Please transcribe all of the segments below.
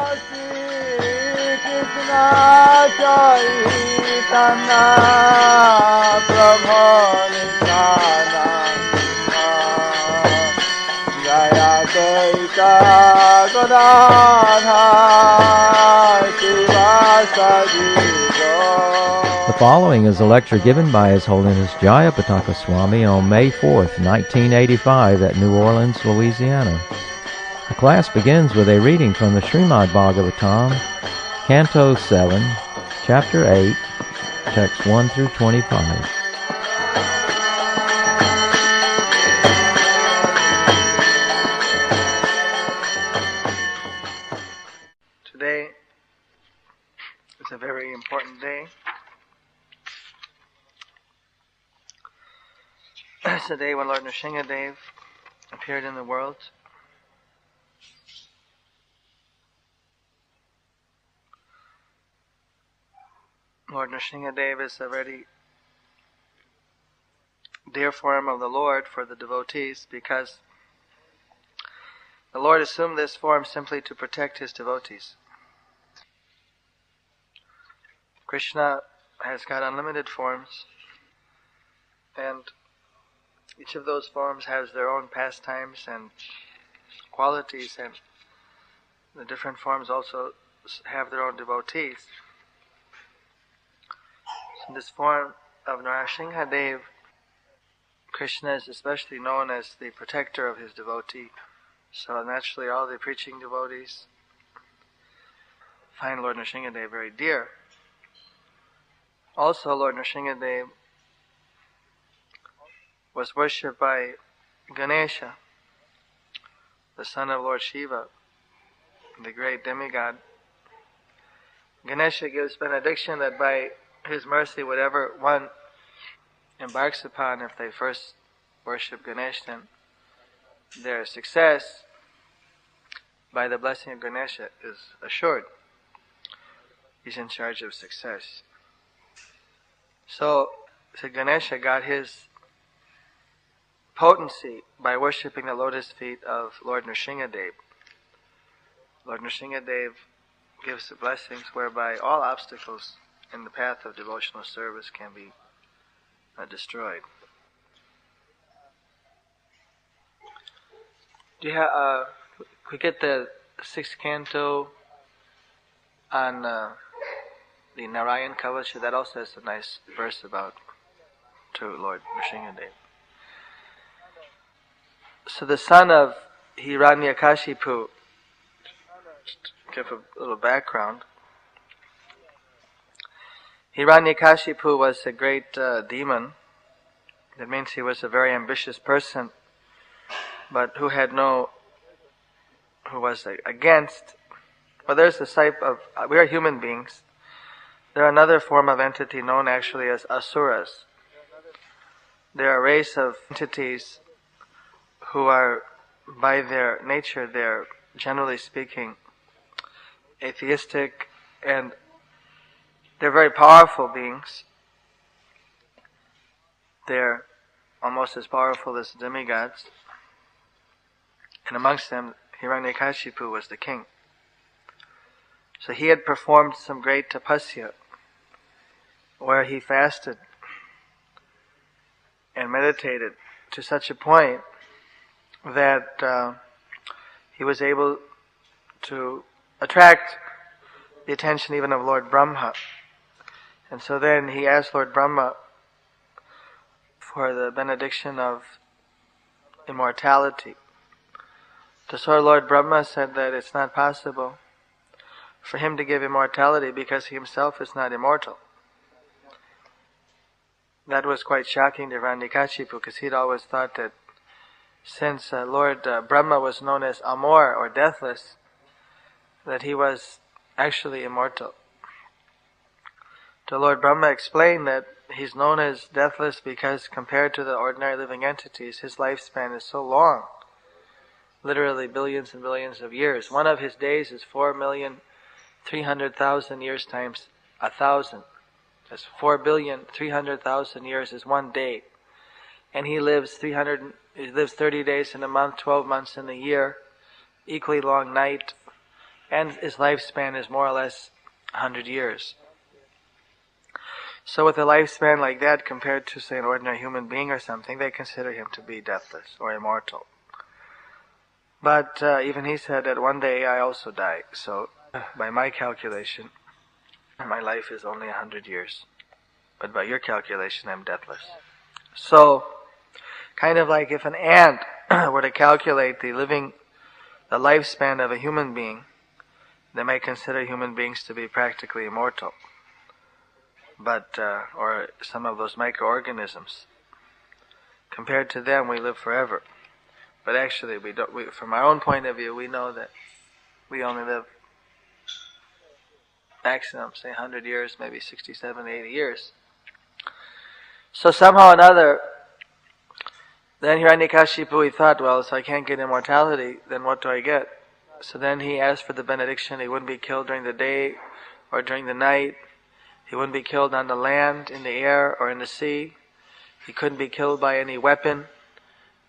Krishna Chaitanya Prabhu Nityananda Jayapataka Swami Maharaj. The following is a lecture given by His Holiness Jayapataka Swami on May 4th, 1985 at New Orleans, Louisiana. The class begins with a reading from the Srimad Bhagavatam, Canto 7, Chapter 8, Texts 1 through 25. Today is a very important day. It's the day when Lord Nrsingadev appeared in the world. Lord Nrsingadev is a very dear form of the Lord for the devotees because the Lord assumed this form simply to protect His devotees. Krishna has got unlimited forms, and each of those forms has their own pastimes and qualities, and the different forms also have their own devotees. So in this form of Nrsingadev, Krishna is especially known as the protector of his devotee. So naturally all the preaching devotees find Lord Nrsingadev very dear. Also, Lord Nrsingadev was worshipped by Ganesha, the son of Lord Shiva, the great demigod. Ganesha gives benediction that by his mercy, whatever one embarks upon, if they first worship Ganesha, then their success by the blessing of Ganesha is assured. He's in charge of success. So Ganesha got his potency by worshipping the lotus feet of Lord Nrsingadev. Lord Nrsingadev gives the blessings whereby all obstacles in the path of devotional service can be destroyed. Do you have? We get the 6th canto on the Narayan Kavacha. That also has a nice verse about to Lord Nrsingadev. So the son of Hiranyakashipu, just to give a little background. Hiranyakashipu was a great demon. That means he was a very ambitious person, but who was against. Well, there's a type of, we are human beings. There are another form of entity known actually as asuras. They are a race of entities who are, by their nature, they're generally speaking atheistic, and they're very powerful beings. They're almost as powerful as demigods. And amongst them, Hiranyakashipu was the king. So he had performed some great tapasya, where he fasted and meditated to such a point that he was able to attract the attention even of Lord Brahma. And so then he asked Lord Brahma for the benediction of immortality. So Lord Brahma said that it's not possible for him to give immortality because he himself is not immortal. That was quite shocking to Hiranyakashipu, because he'd always thought that since Lord Brahma was known as Amor, or deathless, that he was actually immortal. So Lord Brahma explained that he's known as deathless because compared to the ordinary living entities, his lifespan is so long. Literally billions and billions of years. One of his days is 4,300,000 years times 1,000. That's 4,300,000 years is one day. And he lives 30 days in a month, 12 months in a year, equally long night, and his lifespan is more or less 100 years. So with a lifespan like that compared to, say, an ordinary human being or something, they consider him to be deathless or immortal. But even he said that one day I also die. So by my calculation, my life is only 100 years. But by your calculation, I'm deathless. So, kind of like if an ant were to calculate the lifespan of a human being, they may consider human beings to be practically immortal. But, or some of those microorganisms. Compared to them, we live forever. But actually, from our own point of view, we know that we only live maximum, say 100 years, maybe 67, 80 years. So somehow or another, then Hiranyakashipu, he thought, well, so I can't get immortality, then what do I get? So then he asked for the benediction. He wouldn't be killed during the day or during the night. He wouldn't be killed on the land, in the air, or in the sea. He couldn't be killed by any weapon.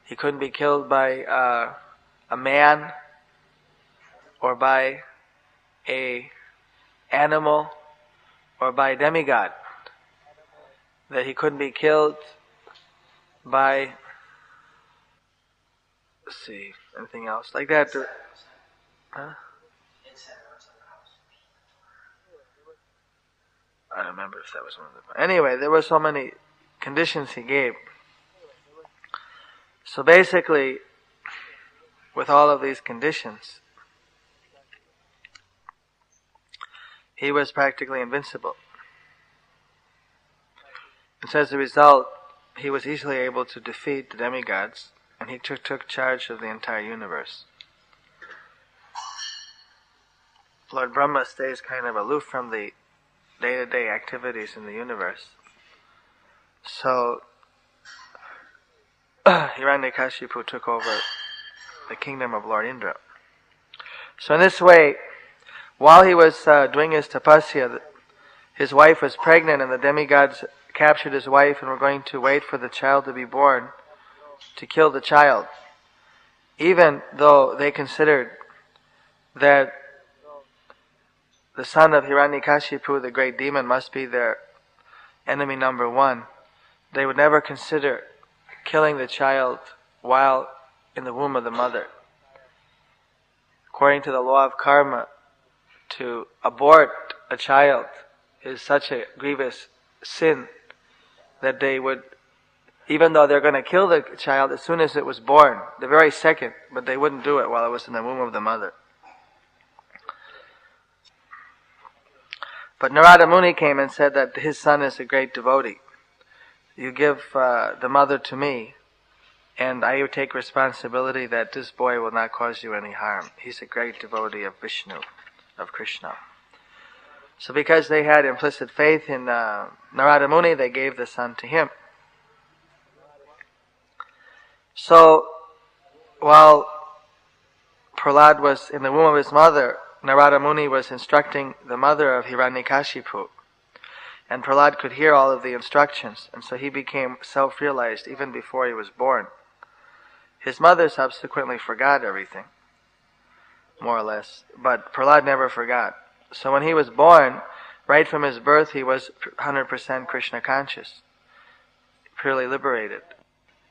He couldn't be killed by a man or by a animal or by a demigod. That he couldn't be killed by, let's see, anything else like that. Huh? I don't remember if that was one of them. Anyway, there were so many conditions he gave. So basically, with all of these conditions, he was practically invincible. And so as a result, he was easily able to defeat the demigods, and he took charge of the entire universe. Lord Brahma stays kind of aloof from the day-to-day activities in the universe. So, Hiranyakashipu took over the kingdom of Lord Indra. So in this way, while he was doing his tapasya, his wife was pregnant and the demigods captured his wife and were going to wait for the child to be born to kill the child. Even though they considered that the son of Hiranyakashipu, the great demon, must be their enemy number one, they would never consider killing the child while in the womb of the mother. According to the law of karma, to abort a child is such a grievous sin that they would, even though they're going to kill the child as soon as it was born, the very second, but they wouldn't do it while it was in the womb of the mother. But Narada Muni came and said that his son is a great devotee. You give the mother to me, and I take responsibility that this boy will not cause you any harm. He's a great devotee of Vishnu, of Krishna. So because they had implicit faith in Narada Muni, they gave the son to him. So, while Prahlad was in the womb of his mother, Narada Muni was instructing the mother of Hiranyakashipu. And Prahlad could hear all of the instructions, and so he became self-realized even before he was born. His mother subsequently forgot everything, more or less, but Prahlad never forgot. So when he was born, right from his birth, he was 100% Krishna conscious, purely liberated.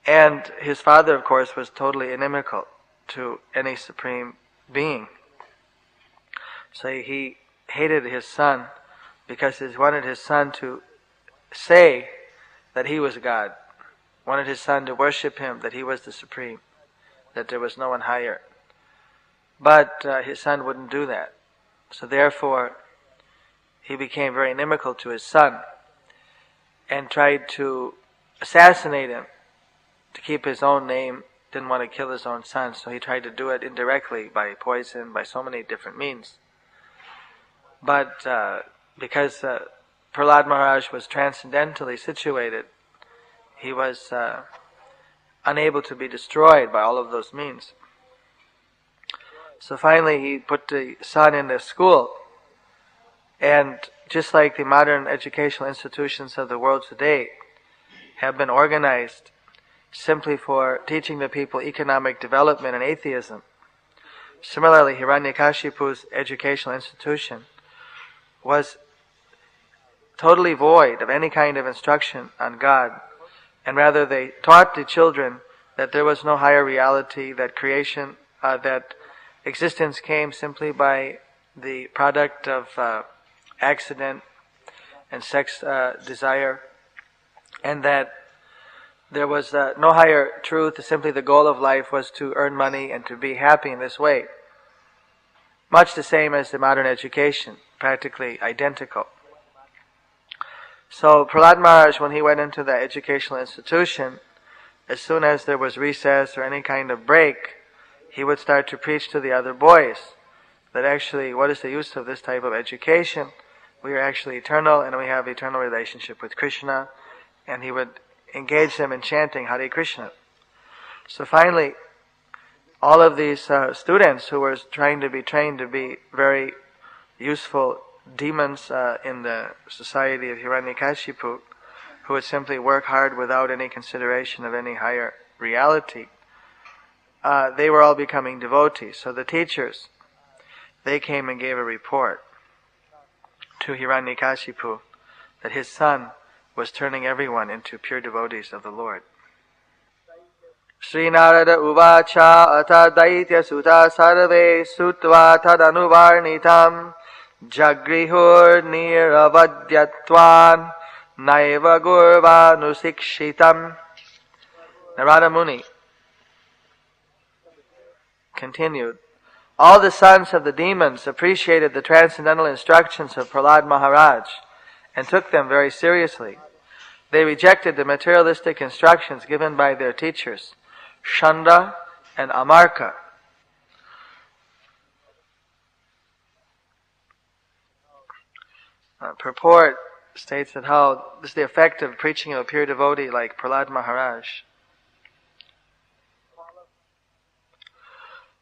And his father, of course, was totally inimical to any supreme being. So he hated his son because he wanted his son to say that he was God, wanted his son to worship him, that he was the supreme, that there was no one higher. But his son wouldn't do that. So therefore, he became very inimical to his son and tried to assassinate him to keep his own name, didn't want to kill his own son, so he tried to do it indirectly by poison, by so many different means. But because Prahlad Maharaj was transcendentally situated, he was unable to be destroyed by all of those means. So finally he put the son in the school, and just like the modern educational institutions of the world today have been organized simply for teaching the people economic development and atheism, Similarly, Hiranyakashipu's educational institution was totally void of any kind of instruction on God, and rather they taught the children that there was no higher reality, that creation, that existence came simply by the product of accident and sex desire, and that there was no higher truth, simply the goal of life was to earn money and to be happy in this way. Much the same as the modern education, practically identical. So Prahlad Maharaj, when he went into the educational institution, as soon as there was recess or any kind of break, he would start to preach to the other boys that actually, what is the use of this type of education? We are actually eternal and we have eternal relationship with Krishna. And he would engage them in chanting Hare Krishna. So finally, all of these students who were trying to be trained to be very useful demons in the society of Hiranyakashipu, who would simply work hard without any consideration of any higher reality, they were all becoming devotees. So the teachers, they came and gave a report to Hiranyakashipu that his son was turning everyone into pure devotees of the Lord. Sri Narada Uvacha Ata Daitya Sutta Sarve Sutva Tadanuvarnitam Jagrihur Niravadhyatvan Naiva Gurva Nusikshitam. Narada Muni continued, all the sons of the demons appreciated the transcendental instructions of Prahlad Maharaj and took them very seriously. They rejected the materialistic instructions given by their teachers, Shanda and Amarka. Purport states that how this is the effect of preaching of a pure devotee like Prahlad Maharaj.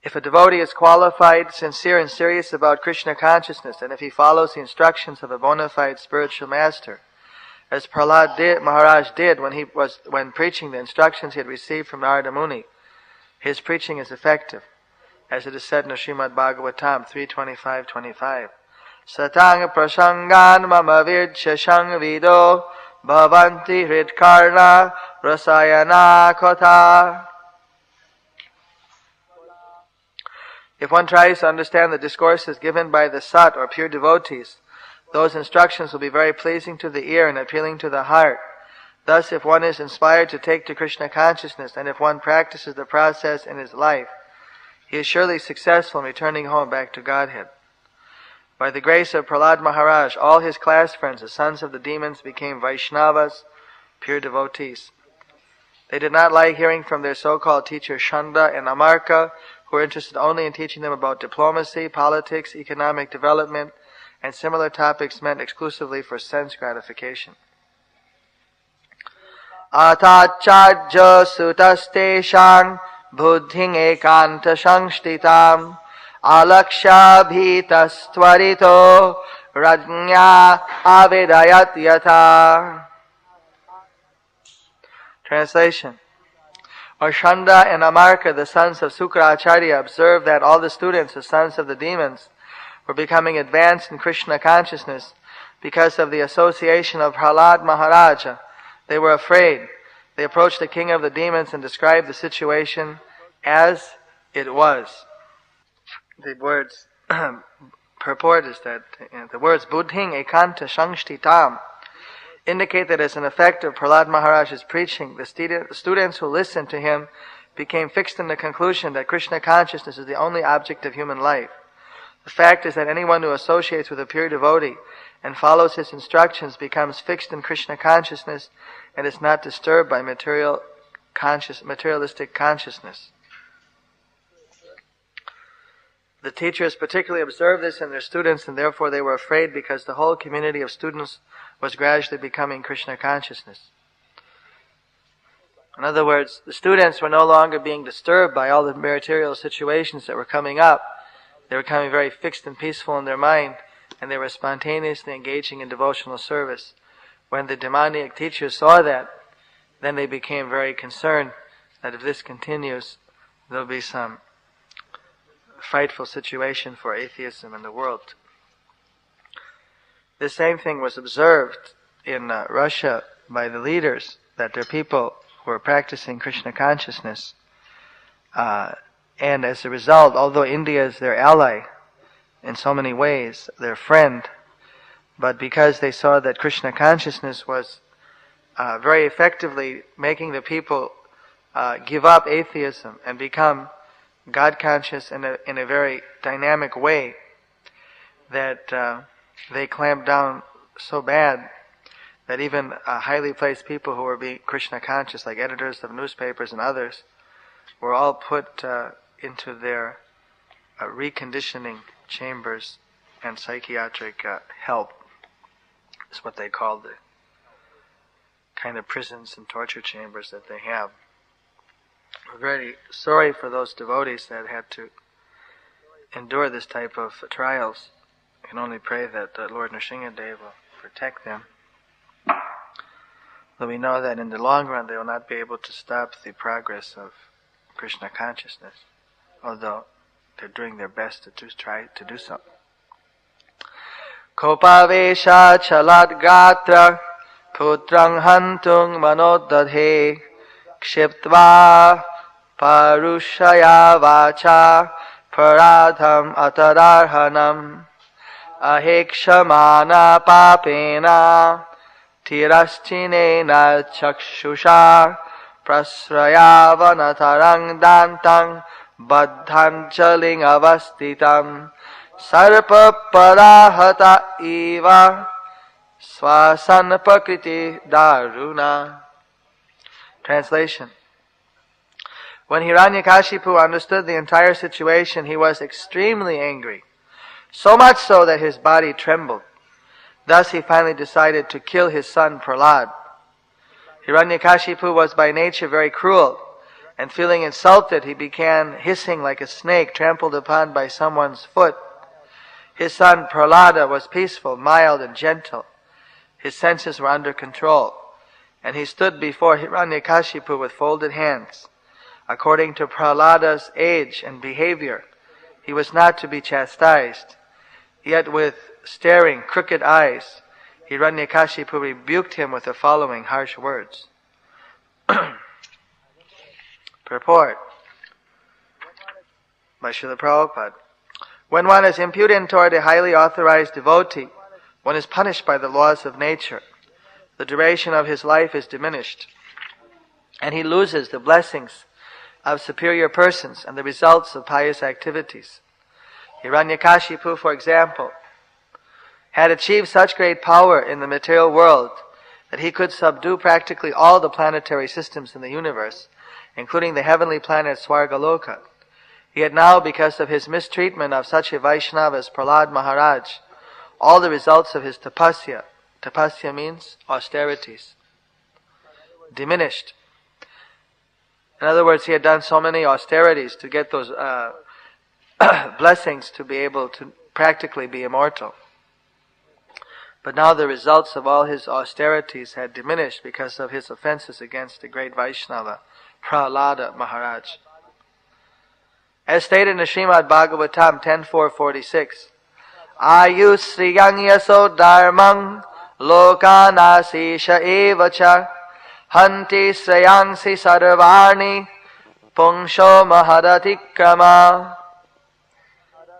If a devotee is qualified, sincere and serious about Krishna consciousness, and if he follows the instructions of a bona fide spiritual master, as Prahlad Maharaj did when preaching the instructions he had received from Narada Muni, his preaching is effective, as it is said in the Srimad Bhagavatam 3:25-25. Satang prasangan mama vircha shangvido bhavanti hridkarna rasayana kotha. If one tries to understand the discourses given by the Sat or pure devotees, those instructions will be very pleasing to the ear and appealing to the heart. Thus, if one is inspired to take to Krishna consciousness, and if one practices the process in his life, he is surely successful in returning home back to Godhead. By the grace of Prahlad Maharaj, all his class friends, the sons of the demons, became Vaishnavas, pure devotees. They did not like hearing from their so-called teachers Shanda and Amarka, who were interested only in teaching them about diplomacy, politics, economic development, and similar topics meant exclusively for sense gratification. Atacharya sutasteshang buddhing ekanta shangshtitam alaksha bhitastvarito rajnya avedayat yatha. Translation. Shanda and Amarka, the sons of Sukracharya, observed that all the students, the sons of the demons, were becoming advanced in Krishna consciousness because of the association of Prahlad Maharaja. They were afraid. They approached the king of the demons and described the situation as it was. The words purport is that the words buddhing ekanta shangshtitam indicate that as an effect of Prahlad Maharaj's preaching, the students who listened to him became fixed in the conclusion that Krishna consciousness is the only object of human life. The fact is that anyone who associates with a pure devotee and follows his instructions becomes fixed in Krishna consciousness and is not disturbed by materialistic consciousness. The teachers particularly observed this in their students, and therefore they were afraid because the whole community of students was gradually becoming Krishna consciousness. In other words, the students were no longer being disturbed by all the material situations that were coming up. They were becoming very fixed and peaceful in their mind, and they were spontaneously engaging in devotional service. When the demoniac teachers saw that, then they became very concerned that if this continues, there will be some frightful situation for atheism in the world. The same thing was observed in Russia by the leaders, that their people were practicing Krishna consciousness. And as a result, although India is their ally in so many ways, their friend, but because they saw that Krishna consciousness was very effectively making the people give up atheism and become God conscious in a very dynamic way, that they clamped down so bad that even highly placed people who were being Krishna conscious, like editors of newspapers and others, were all put into their reconditioning chambers and psychiatric help. Is what they call the kind of prisons and torture chambers that they have. We're very sorry for those devotees that had to endure this type of trials. I can only pray that Lord Nrsimhadev will protect them. Though we know that in the long run they will not be able to stop the progress of Krishna consciousness, although they're doing their best to try to do so. Kopavesha chalat gatra putrang hantung manodadhe kshiptva parushaya vacha paradham atadarhanam ahekshamana papena tirastinena chakshusha prasrayavanatharang dantang baddhanchaling avastitam sarpa parahata eva swasan prakriti daruna. Translation. When Hiranyakashipu understood the entire situation, he was extremely angry, so much so that his body trembled. Thus he finally decided to kill his son Prahlad. Hiranyakashipu was by nature very cruel, and feeling insulted, he began hissing like a snake trampled upon by someone's foot. His son Prahlada was peaceful, mild, and gentle. His senses were under control, and he stood before Hiranyakashipu with folded hands. According to Prahlada's age and behavior, he was not to be chastised. Yet with staring, crooked eyes, Hiranyakashipu rebuked him with the following harsh words. Purport by Srila Prabhupada. When one is impudent toward a highly authorized devotee, one is punished by the laws of nature. The duration of his life is diminished, and he loses the blessings of superior persons and the results of pious activities. Hiranyakashipu, for example, had achieved such great power in the material world that he could subdue practically all the planetary systems in the universe, including the heavenly planet Swargaloka. He had now, because of his mistreatment of such a Vaishnava as Prahlad Maharaj, all the results of his tapasya means austerities, diminished. In other words, he had done so many austerities to get those blessings to be able to practically be immortal. But now the results of all his austerities had diminished because of his offenses against the great Vaishnava, Prahlada Maharaj. As stated in the Srimad Bhagavatam 10.4.46, Ayusriyang yaso dharmang lokanasisha evacha hanti srayangsi sarvarni pungsho mahadatikrama.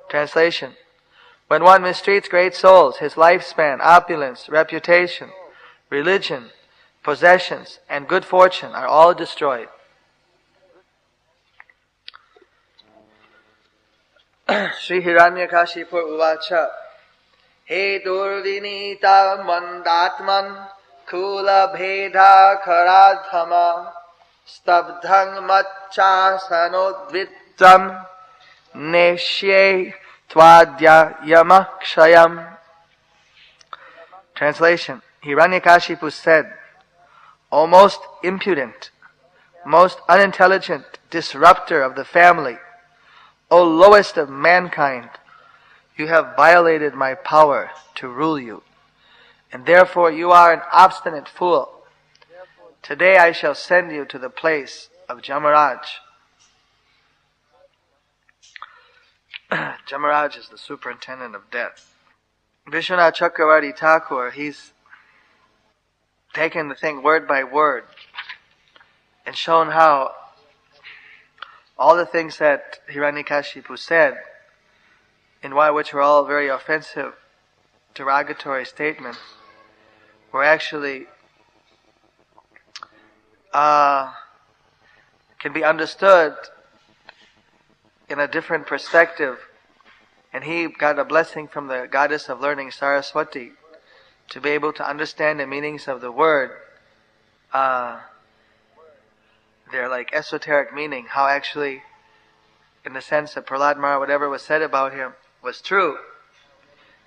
Translation. When one mistreats great souls, his lifespan, opulence, reputation, religion, possessions, and good fortune are all destroyed. Sri Hiranyakashipu uvacha He durvinita mandatman kula bheda karadhama stabdhang macha sanodvitam neshye twadya yamakshayam. Translation. Hiranyakashipu said, O most impudent, most unintelligent disruptor of the family, O lowest of mankind, you have violated my power to rule you, and therefore you are an obstinate fool. Today I shall send you to the place of Jamaraj. Yamaraj is the superintendent of death. Vishwanath Chakravarti Thakur, he's taken the thing word by word and shown how all the things that Hiranyakashipu said, which were all very offensive, derogatory statements, were actually can be understood in a different perspective. And he got a blessing from the goddess of learning, Saraswati, to be able to understand the meanings of the word. They're like esoteric meaning, how actually, in the sense that Prahlad Maharaj, whatever was said about him was true,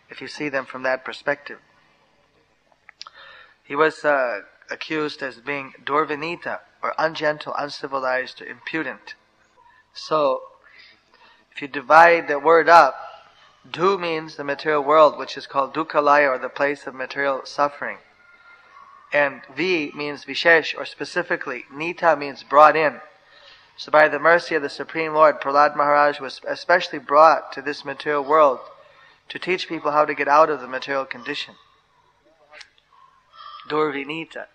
if you see them from that perspective. He was accused as being Durvinita, or ungentle, uncivilized, or impudent. So, if you divide the word up, Du means the material world, which is called Dukhalaya, or the place of material suffering. And Vi means Vishesh, or specifically. Nita means brought in. So by the mercy of the Supreme Lord, Prahlad Maharaj was especially brought to this material world to teach people how to get out of the material condition. Durvinita.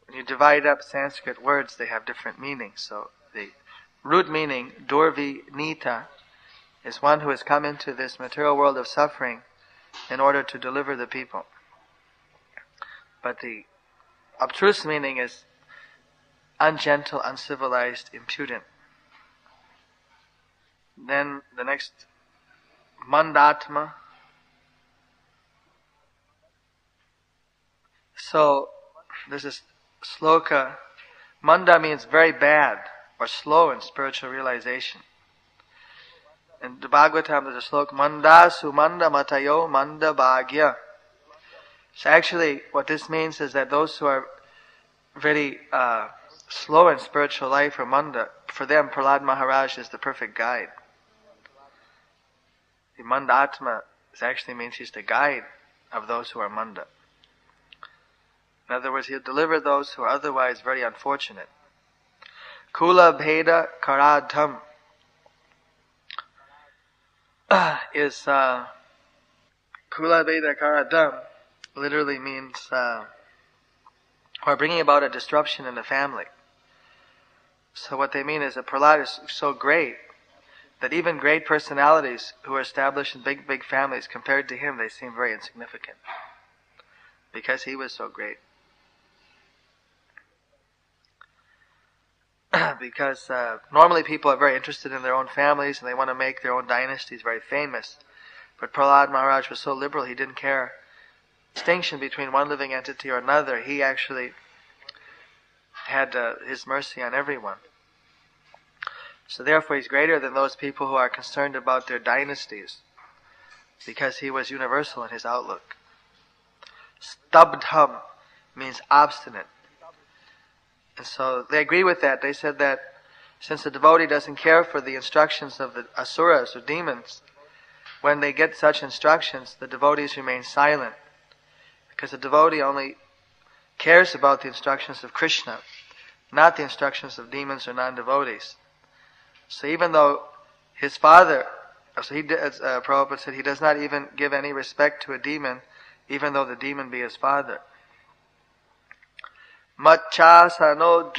When you divide up Sanskrit words, they have different meanings. So the root meaning, Durvinita, is one who has come into this material world of suffering in order to deliver the people. But the obtruse meaning is ungentle, uncivilized, impudent. Then the next, Mandatma. So, this is sloka. Manda means very bad or slow in spiritual realization. In the Bhagavatam there's a sloka, Manda sumanda matayo manda bhagya. So actually what this means is that those who are very slow in spiritual life or manda, for them Prahlad Maharaj is the perfect guide. The Manda Atma actually means he's the guide of those who are manda. In other words, he'll deliver those who are otherwise very unfortunate. Kula Bheda Karadham is Kula Bheda Karadham literally means or bringing about a disruption in the family. So what they mean is that Prahlad is so great that even great personalities who are established in big families, compared to him, they seem very insignificant. Because he was so great. Because normally people are very interested in their own families and they want to make their own dynasties very famous. But Prahlad Maharaj was so liberal, he didn't care distinction between one living entity or another. He actually had his mercy on everyone. So therefore he's greater than those people who are concerned about their dynasties, because he was universal in his outlook. Stabdham means obstinate. And so they agree with that. They said that since the devotee doesn't care for the instructions of the asuras or demons, when they get such instructions, the devotees remain silent. Because the devotee only cares about the instructions of Krishna, not the instructions of demons or non-devotees. So even though his father, as Prabhupada said, he does not even give any respect to a demon, even though the demon be his father. Chasano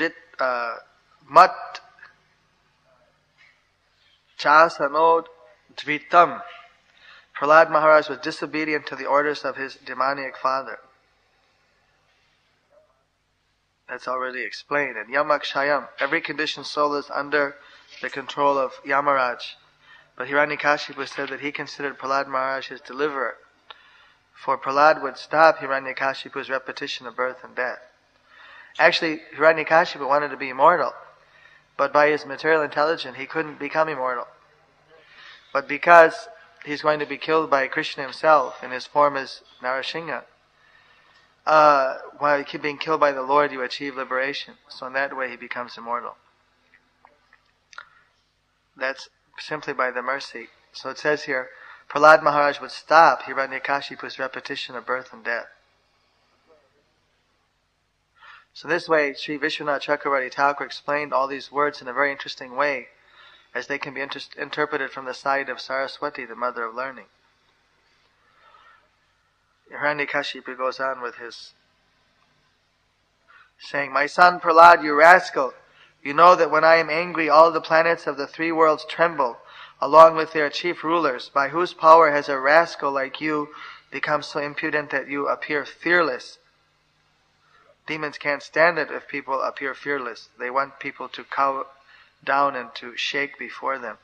dvitam. Prahlad Maharaj was disobedient to the orders of his demoniac father. That's already explained. And Yamakshayam, every conditioned soul is under the control of Yamaraj. But Hiranyakashipu said that he considered Prahlad Maharaj his deliverer. For Prahlad would stop Hiranyakashipu's repetition of birth and death. Actually, Hiranyakashipu wanted to be immortal, but by his material intelligence he couldn't become immortal. But because he's going to be killed by Krishna himself, and his form is Narasimha, while being killed by the Lord you achieve liberation. So in that way he becomes immortal. That's simply by the mercy. So it says here, Prahlad Maharaj would stop Hiranyakashipu's repetition of birth and death. So this way, Sri Vishwanath Chakravarti Thakur explained all these words in a very interesting way. as they can be interpreted from the side of Saraswati, the mother of learning. Hiranyakashipu goes on with his saying, "My son Prahlad, you rascal, you know that when I am angry all the planets of the three worlds tremble, along with their chief rulers. By whose power has a rascal like you become so impudent that you appear fearless?" Demons can't stand it if people appear fearless. They want people to cower down and to shake before them.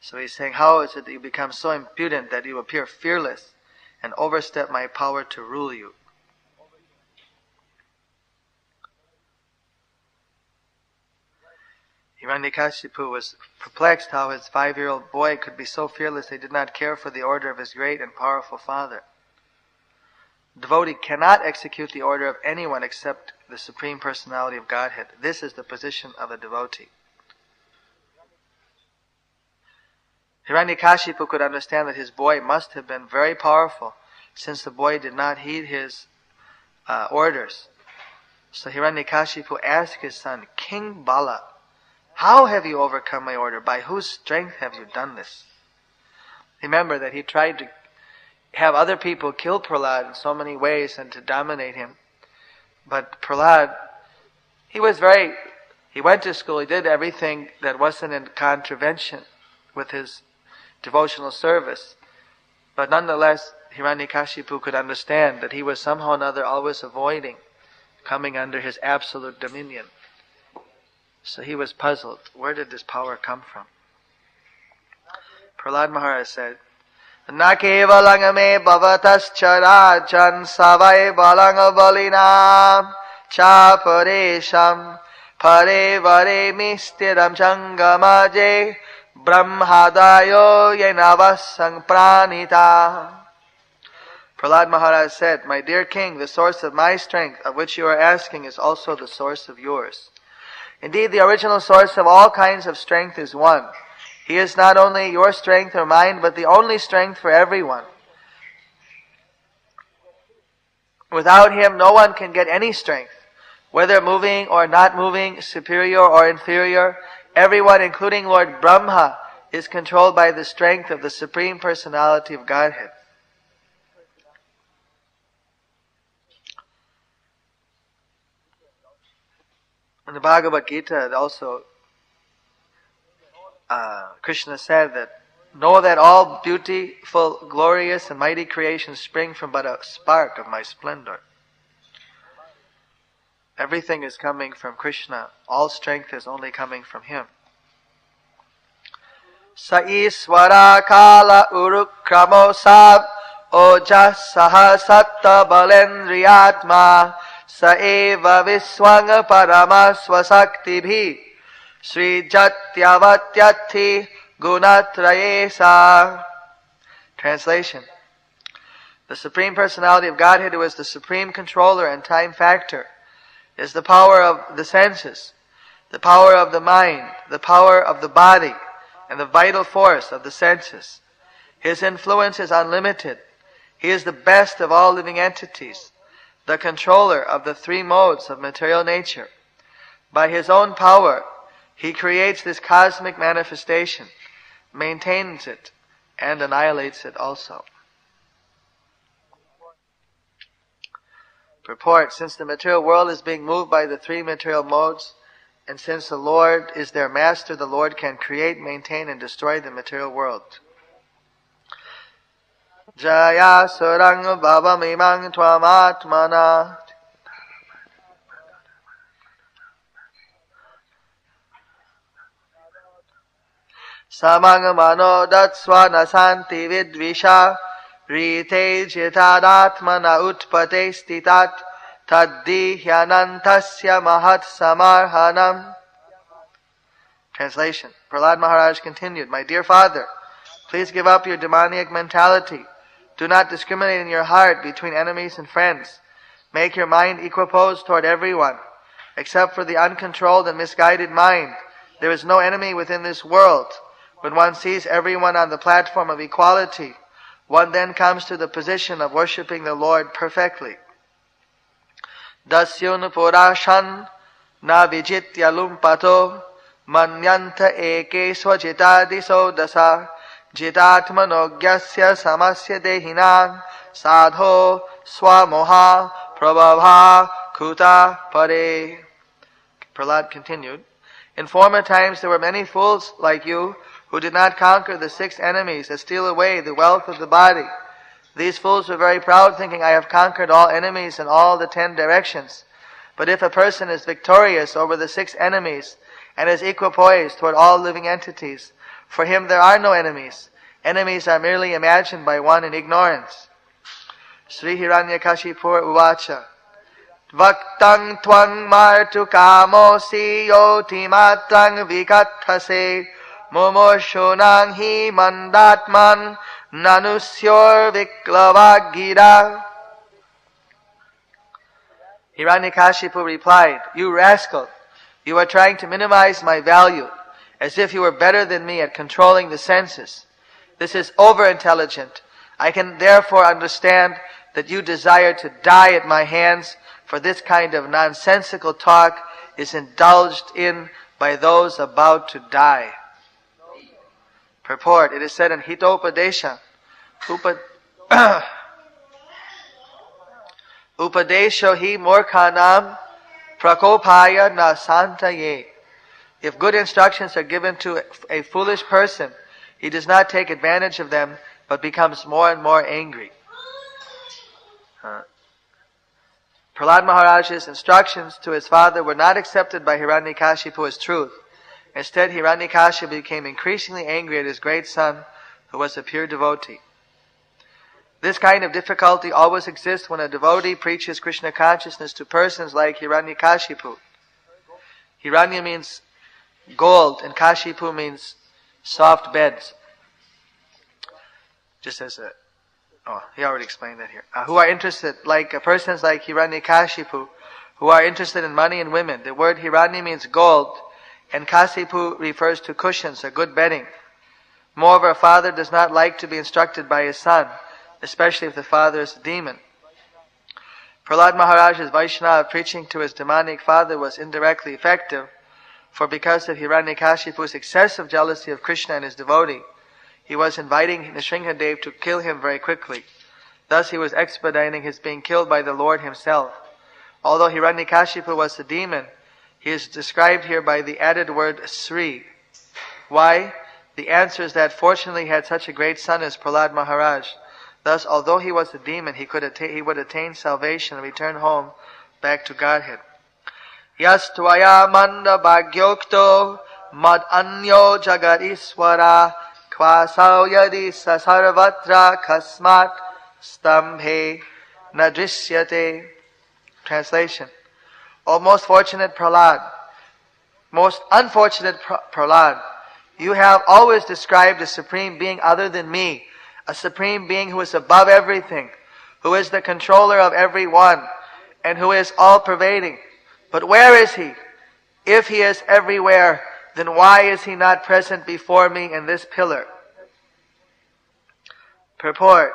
So he's saying, how is it that you become so impudent that you appear fearless and overstep my power to rule you? Hiranyakashipu was perplexed how his 5-year-old boy could be so fearless he did not care for the order of his great and powerful father. Devotee cannot execute the order of anyone except the Supreme Personality of Godhead. This is the position of a devotee. Hiranyakashipu could understand that his boy must have been very powerful, since the boy did not heed his orders. So Hiranyakashipu asked his son, "King Bala, how have you overcome my order? By whose strength have you done this?" Remember that he tried to have other people kill Prahlad in so many ways and to dominate him. But Prahlad, he went to school, he did everything that wasn't in contravention with his devotional service. But nonetheless, Hiranyakashipu could understand that he was somehow or another always avoiding coming under his absolute dominion. So he was puzzled. Where did this power come from? Prahlad Maharaj said, "Na kevalang me bhavatas charachan savai balang balinam cha paresham pare vare mistiram changamaje brahmadayo yenavasang pranita." Prahlad Maharaj said, "My dear king, the source of my strength, of which you are asking, is also the source of yours. Indeed, the original source of all kinds of strength is one. He is not only your strength or mine, but the only strength for everyone. Without him, no one can get any strength. Whether moving or not moving, superior or inferior, everyone, including Lord Brahma, is controlled by the strength of the Supreme Personality of Godhead." In the Bhagavad Gita, it also Krishna said that, "Know that all beautiful, glorious, and mighty creations spring from but a spark of my splendor." Everything is coming from Krishna. All strength is only coming from Him. Sa iswara kala urukramo sav ojas saha satta balendriyatma sa eva viswanga parama swasakti Sri Jatyavatyati Gunatrayesa. Translation. The Supreme Personality of Godhead, who is the supreme controller and time factor, is the power of the senses, the power of the mind, the power of the body, and the vital force of the senses. His influence is unlimited. He is the best of all living entities, the controller of the three modes of material nature. By His own power, He creates this cosmic manifestation, maintains it, and annihilates it also. Purport: since the material world is being moved by the three material modes, and since the Lord is their master, the Lord can create, maintain, and destroy the material world. Jaya surang bhavamimang tvamatmana samang mano datswana santi vidvisha rite jitadatmana utpate stitat taddi hyanantasya mahat samarhanam. Translation. Prahlad Maharaj continued, "My dear father, please give up your demoniac mentality. Do not discriminate in your heart between enemies and friends. Make your mind equiposed toward everyone. Except for the uncontrolled and misguided mind, there is no enemy within this world. When one sees everyone on the platform of equality, one then comes to the position of worshipping the Lord perfectly. Dasyun purashan na vijitya lumpato manyanta eke swajitadiso dasa jitatmanogyasya samasya dehinam sadho swamoha prabhava kuta pare. Prahlad continued, in former times there were many fools like you who did not conquer the 6 enemies that steal away the wealth of the body. These fools were very proud, thinking, I have conquered all enemies in all the 10 directions. But if a person is victorious over the 6 enemies and is equipoised toward all living entities, for him there are no enemies. Enemies are merely imagined by one in ignorance. Sri Hiranyakashipu uvacha Vaktang twang martu kamosi yoti matang vikathase mumushunang hi mandatman nanusyor viklavagida. Hiranyakashipu replied, you rascal, you are trying to minimize my value, as if you were better than me at controlling the senses. This is over-intelligent. I can therefore understand that you desire to die at my hands, for this kind of nonsensical talk is indulged in by those about to die. Purport, it is said in Hitopadesha, Upadesho hi murkhanam prakopaya na santaye. If good instructions are given to a foolish person, he does not take advantage of them, but becomes more and more angry. Prahlad Maharaj's instructions to his father were not accepted by Hiranyakashipu as truth. Instead, Hiranyakashipu became increasingly angry at his great son, who was a pure devotee. This kind of difficulty always exists when a devotee preaches Krishna consciousness to persons like Hiranyakashipu. Hiranya means gold, and Kashipu means soft beds. Just as a... Oh, he already explained that here. Who are interested, like persons like Hiranyakashipu, who are interested in money and women. The word Hiranya means gold, and Kashipu refers to cushions or good bedding. Moreover, a father does not like to be instructed by his son, especially if the father is a demon. Prahlad Maharaj's Vaishnava preaching to his demonic father was indirectly effective, for because of Hiranyakashipu's excessive jealousy of Krishna and his devotee, he was inviting Nrsimhadev to kill him very quickly. Thus he was expediting his being killed by the Lord himself. Although Hiranyakashipu was a demon, he is described here by the added word Sri. Why? The answer is that fortunately he had such a great son as Prahlad Maharaj. Thus, although he was a demon, he would attain salvation and return home back to Godhead. Yas tvaya manda bhagyokto mad anyo jagat iswara kvasau yadi sasarvatra kasmat stambhe nadrishyate. Translation. O most fortunate Prahlad, most unfortunate Prahlad, you have always described a supreme being other than me, a supreme being who is above everything, who is the controller of everyone, and who is all-pervading. But where is he? If he is everywhere, then why is he not present before me in this pillar? Purport.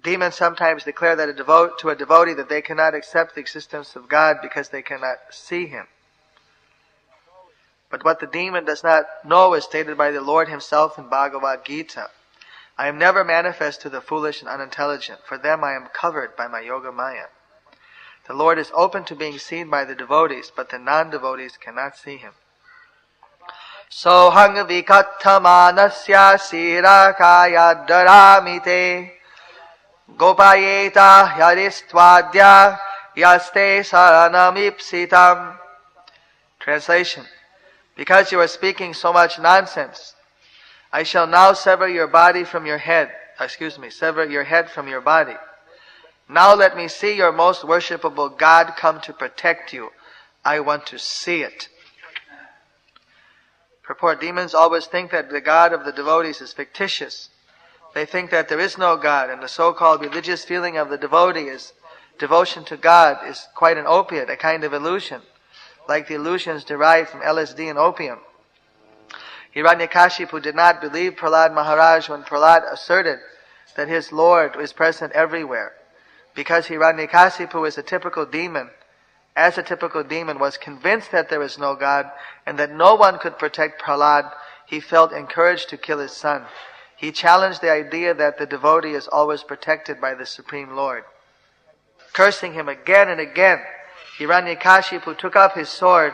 Demons sometimes declare that to a devotee that they cannot accept the existence of God because they cannot see Him. But what the demon does not know is stated by the Lord Himself in Bhagavad Gita. I am never manifest to the foolish and unintelligent. For them I am covered by my Yoga Maya. The Lord is open to being seen by the devotees, but the non-devotees cannot see Him. Sohang vikathamanasya sirakaya dharamite gopayeta yadistwadya yaste saranamipsitam. Translation. Because you are speaking so much nonsense, I shall now sever your body from your head. Sever your head from your body. Now let me see your most worshipable God come to protect you. I want to see it. Purport. Demons always think that the God of the devotees is fictitious. They think that there is no God, and the so-called religious feeling of the devotee is devotion to God is quite an opiate, a kind of illusion, like the illusions derived from LSD and opium. Hiranyakashipu did not believe Prahlad Maharaj when Prahlad asserted that his Lord is present everywhere. because Hiranyakashipu is a typical demon, as a typical demon, was convinced that there is no God and that no one could protect Prahlad, he felt encouraged to kill his son. He challenged the idea that the devotee is always protected by the Supreme Lord. Cursing him again and again, Hiranyakashipu took up his sword,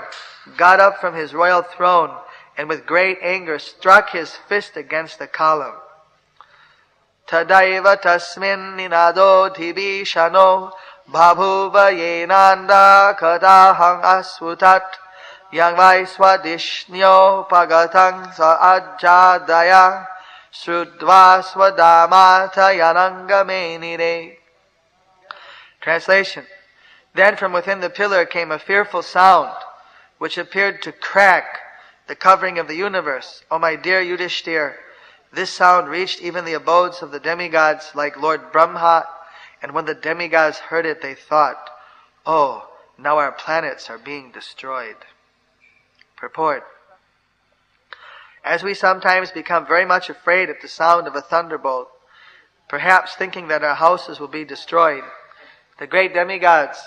got up from his royal throne, and with great anger struck his fist against the column. Tadaiva tasmin ninado dhibishano bhabhuva yenanda kadahang asvutat yang vaiswadishnyo pagatang saajjadaya srudva swadamata yanangamenire. Translation. Then from within the pillar came a fearful sound, which appeared to crack the covering of the universe. O my dear Yudhishthir, this sound reached even the abodes of the demigods like Lord Brahma, and when the demigods heard it, they thought, oh, now our planets are being destroyed. Purport. As we sometimes become very much afraid at the sound of a thunderbolt, perhaps thinking that our houses will be destroyed, the great demigods,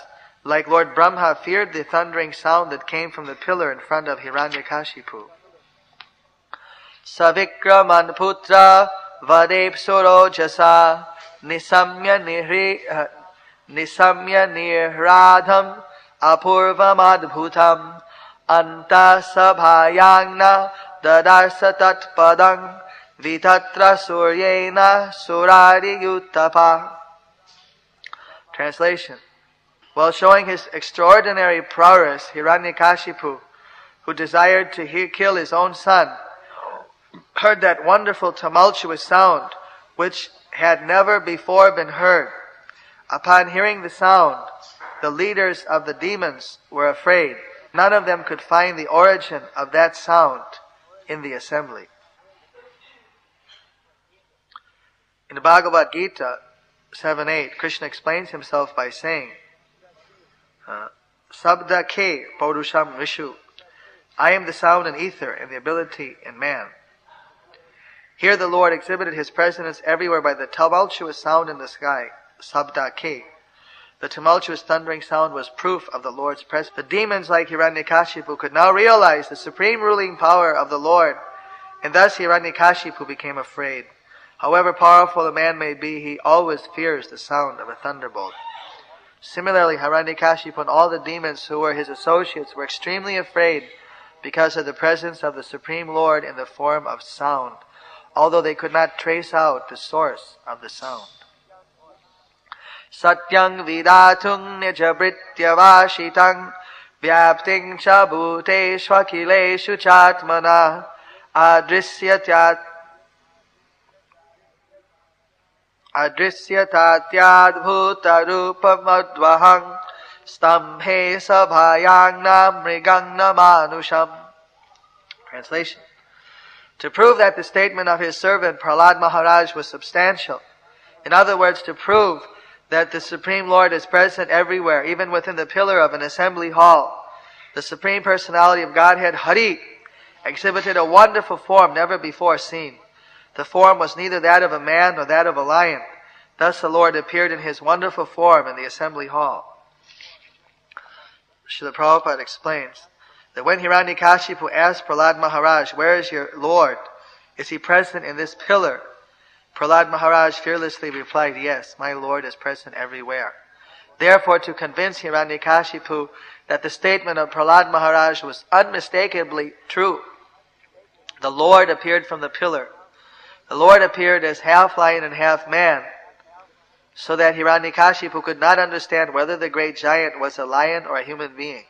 like Lord Brahma, feared the thundering sound that came from the pillar in front of Hiranyakashipu. Savikraman putra vadep surojasa nisamya nihradham apurvam adbhutam anta sabhayangna dadarsa tatpadang vitatra suryena surari yuttapa. Translation. While showing his extraordinary prowess, Hiranyakashipu, who desired to kill his own son, heard that wonderful tumultuous sound which had never before been heard. Upon hearing the sound, the leaders of the demons were afraid. None of them could find the origin of that sound in the assembly. In the Bhagavad Gita 7:8, Krishna explains himself by saying, Sabda ke Paurusham Vishu. I am the sound and ether and the ability in man. Here the Lord exhibited his presence everywhere by the tumultuous sound in the sky, Sabda ke. The tumultuous thundering sound was proof of the Lord's presence. The demons like Hiranyakashipu could now realize the supreme ruling power of the Lord, and thus Hiranyakashipu became afraid. However powerful a man may be, he always fears the sound of a thunderbolt. Similarly, Hiranyakashipu and all the demons who were his associates were extremely afraid because of the presence of the Supreme Lord in the form of sound, although they could not trace out the source of the sound. Satyang vidatung nijabrityavashitang vyapting cha bhuteshvakileshu chatmana adrisyatatyaadbhutarupam stambhe sabhayangna mrigangna manusham. Translation. To prove that the statement of his servant Prahlad Maharaj was substantial, in other words, to prove that the Supreme Lord is present everywhere, even within the pillar of an assembly hall, the Supreme Personality of Godhead, Hari, exhibited a wonderful form never before seen. The form was neither that of a man nor that of a lion. Thus the Lord appeared in his wonderful form in the assembly hall. Srila Prabhupada explains that when Hiranyakashipu asked Prahlad Maharaj, "Where is your Lord? Is he present in this pillar?" Prahlad Maharaj fearlessly replied, "Yes, my Lord is present everywhere." Therefore, to convince Hiranyakashipu that the statement of Prahlad Maharaj was unmistakably true, the Lord appeared from the pillar. The Lord appeared as half lion and half man, so that Hiranyakashipu could not understand whether the great giant was a lion or a human being.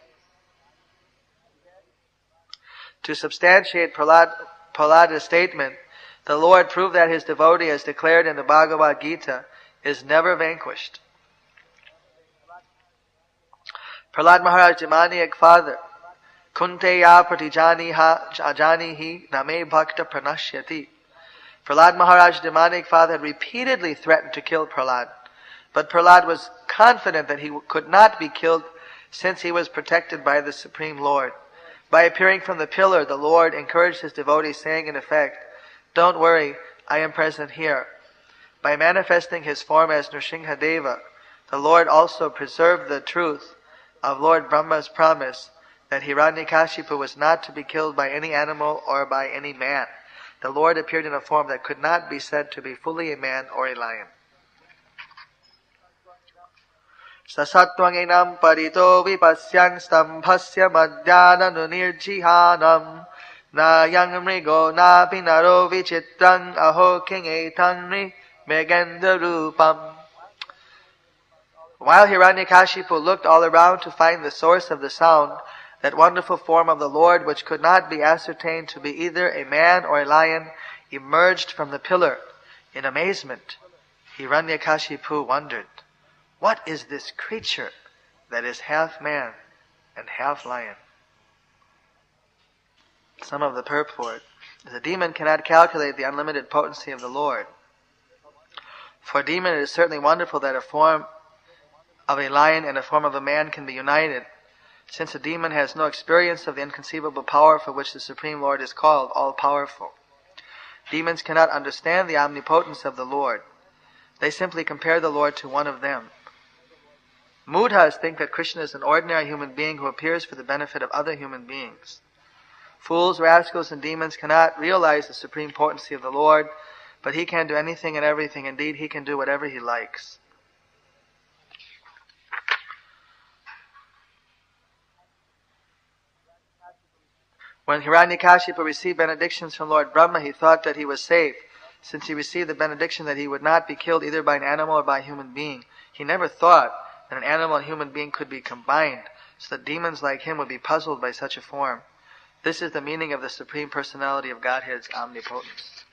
To substantiate Prahlada's statement, the Lord proved that his devotee, as declared in the Bhagavad Gita, is never vanquished. Prahlad Maharaj demoniac father, Kunteya pratijanihi name bhakta pranashyati. Prahlad Maharaj demonic father had repeatedly threatened to kill Prahlad, but Prahlad was confident that he could not be killed since he was protected by the Supreme Lord. By appearing from the pillar, the Lord encouraged his devotee, saying in effect, "Don't worry, I am present here." By manifesting his form as Nrsimhadeva, the Lord also preserved the truth of Lord Brahma's promise that Hiranyakashipu was not to be killed by any animal or by any man. The Lord appeared in a form that could not be said to be fully a man or a lion. Sasatvanginam parito vipasyang stambhasya madhyana nirjihanam nayang mrigo napi naro vichitrang aho king etangri megenda rupam. While Hiranyakashipu looked all around to find the source of the sound, that wonderful form of the Lord, which could not be ascertained to be either a man or a lion, emerged from the pillar. In amazement, Hiranyakashipu wondered, what is this creature that is half man and half lion? Some of the purport. The demon cannot calculate the unlimited potency of the Lord. For a demon it is certainly wonderful that a form of a lion and a form of a man can be united, since a demon has no experience of the inconceivable power for which the Supreme Lord is called all-powerful. Demons cannot understand the omnipotence of the Lord. They simply compare the Lord to one of them. Mudhas think that Krishna is an ordinary human being who appears for the benefit of other human beings. Fools, rascals, and demons cannot realize the supreme potency of the Lord, but He can do anything and everything. Indeed, He can do whatever He likes. When Hiranyakashipu received benedictions from Lord Brahma, he thought that he was safe, since he received the benediction that he would not be killed either by an animal or by a human being. He never thought that an animal and human being could be combined, so that demons like him would be puzzled by such a form. This is the meaning of the Supreme Personality of Godhead's omnipotence.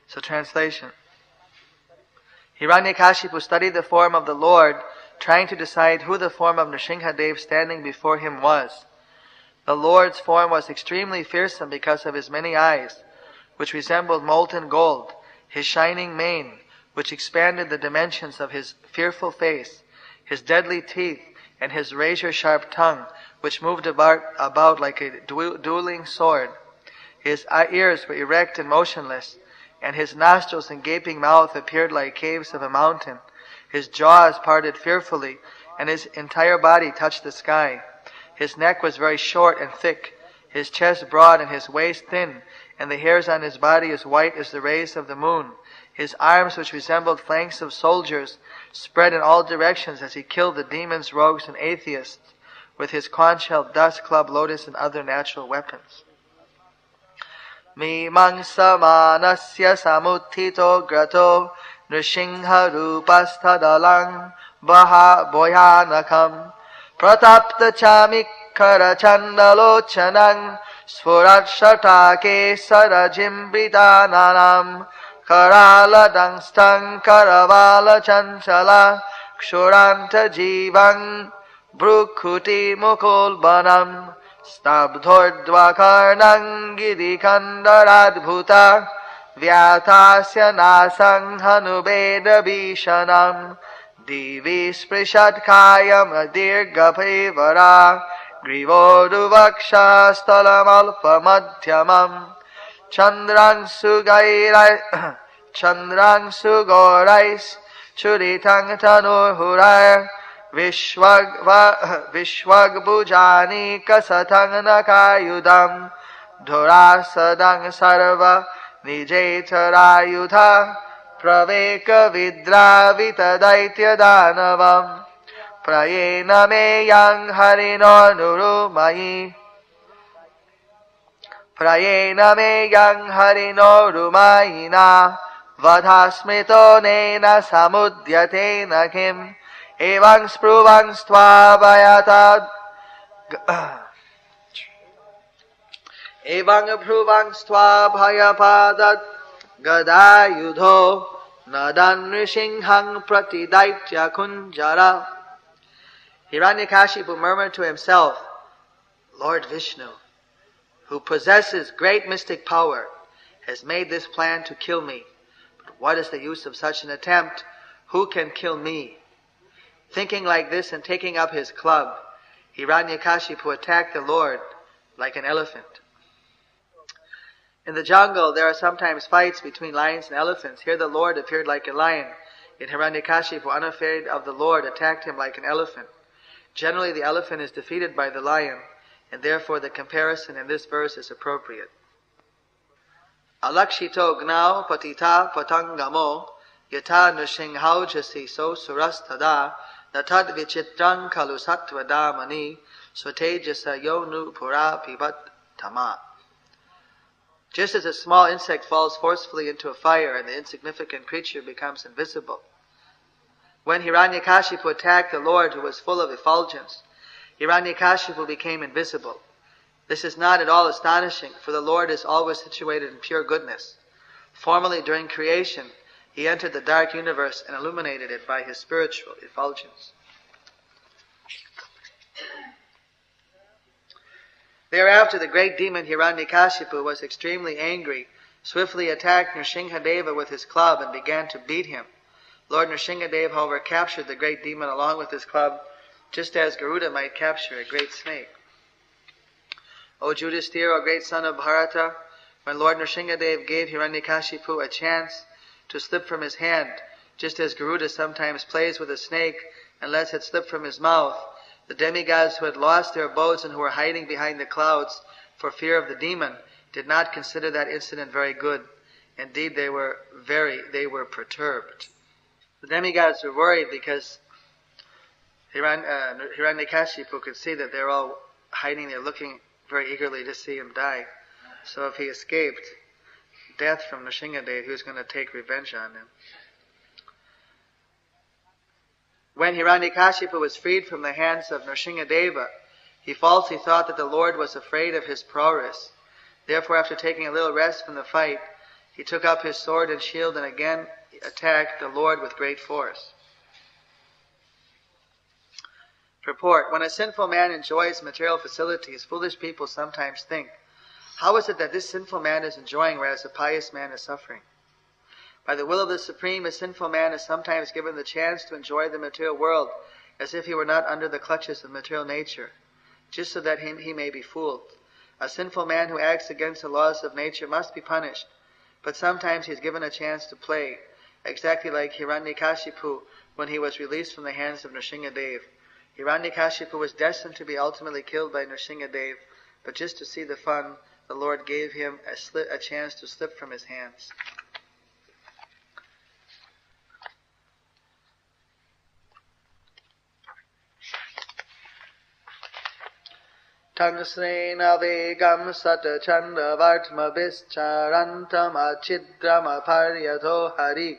So translation. Hiranyakashipu studied the form of the Lord, trying to decide who the form of Nrsimhadev standing before him was. The Lord's form was extremely fearsome because of his many eyes, which resembled molten gold, his shining mane, which expanded the dimensions of his fearful face, his deadly teeth, and his razor-sharp tongue, which moved about like a dueling sword. His ears were erect and motionless, and his nostrils and gaping mouth appeared like caves of a mountain. His jaws parted fearfully, and his entire body touched the sky. His neck was very short and thick, his chest broad and his waist thin, and the hairs on his body as white as the rays of the moon. His arms, which resembled flanks of soldiers, spread in all directions as he killed the demons, rogues, and atheists with his conch-shell, dust club, lotus, and other natural weapons. Mimangsamanasya samuttito grato nrsimha rupasthadalang baha boyanakam pratapta chamikkara chandalochanang sfurat shatake sarajimbridananam karaladang stang karavala chanchala kshuranta jivang brukhuti mukulbanam Stabdhordvakarnang girikandaradbhuta Vyatasya nasang hanubeda vishanam Divi sprishatkayam adirgapevara Grivoduvaksha stalam alpa madhyamam Chandrang sugorais Churitang tanurhurai Vishwagbhujani kasatang nakayudam Dhurasadang sarva nijetarayudha Praveka vidravita daitya danavam Prayena meyang harino nurumayi Prayena meyang harino rumayina Vadhasmito nena samudyatena kim Evang spruvang stvabhayatad Evang apruvang stvabhayapadat Gadayudho Nadan Nrishinghang Pratidaitya Kunjara. Hiranyakashipu murmured to himself, Lord Vishnu, who possesses great mystic power, has made this plan to kill me. But what is the use of such an attempt? Who can kill me? Thinking like this and taking up his club, Hiranyakashipu attacked the Lord like an elephant. In the jungle, there are sometimes fights between lions and elephants. Here the Lord appeared like a lion. Yet Hiranyakashipu, unafraid of the Lord, attacked him like an elephant. Generally, the elephant is defeated by the lion, and therefore the comparison in this verse is appropriate. Alakshito gnau patita patangamo yata nrsinghau jasiso surastada natad vichitrang kalu sattvadamani swatejasa yonu pura pibat tama. Just as a small insect falls forcefully into a fire and the insignificant creature becomes invisible. When Hiranyakashipu attacked the Lord who was full of effulgence, Hiranyakashipu became invisible. This is not at all astonishing, for the Lord is always situated in pure goodness. Formerly, during creation, he entered the dark universe and illuminated it by his spiritual effulgence. Thereafter, the great demon Hiranyakashipu was extremely angry, swiftly attacked Nrsimhadeva with his club and began to beat him. Lord Nrsimhadeva, however, captured the great demon along with his club, just as Garuda might capture a great snake. O Yudhisthira, O great son of Bharata, when Lord Nrsimhadeva gave Hiranyakashipu a chance to slip from his hand, just as Garuda sometimes plays with a snake and lets it slip from his mouth, the demigods who had lost their abodes and who were hiding behind the clouds for fear of the demon did not consider that incident very good. Indeed, they were perturbed. The demigods were worried because Hiranyakashipu could see that they're all hiding there, looking very eagerly to see him die. So if he escaped death from Nrsimhadeva, he was going to take revenge on him. When Hiranyakashipu was freed from the hands of Nrsimhadeva, he falsely thought that the Lord was afraid of his prowess. Therefore, after taking a little rest from the fight, he took up his sword and shield and again attacked the Lord with great force. Purport: when a sinful man enjoys material facilities, foolish people sometimes think, how is it that this sinful man is enjoying whereas a pious man is suffering? By the will of the Supreme, a sinful man is sometimes given the chance to enjoy the material world as if he were not under the clutches of material nature, just so that he may be fooled. A sinful man who acts against the laws of nature must be punished, but sometimes he is given a chance to play, exactly like Hiranyakashipu when he was released from the hands of Nrsimhadeva. Hiranyakashipu was destined to be ultimately killed by Nrsimhadeva, but just to see the fun, the Lord gave him a chance to slip from his hands. Tangsrena vegam sata chanda vartma vischarantam achidram aparyato hari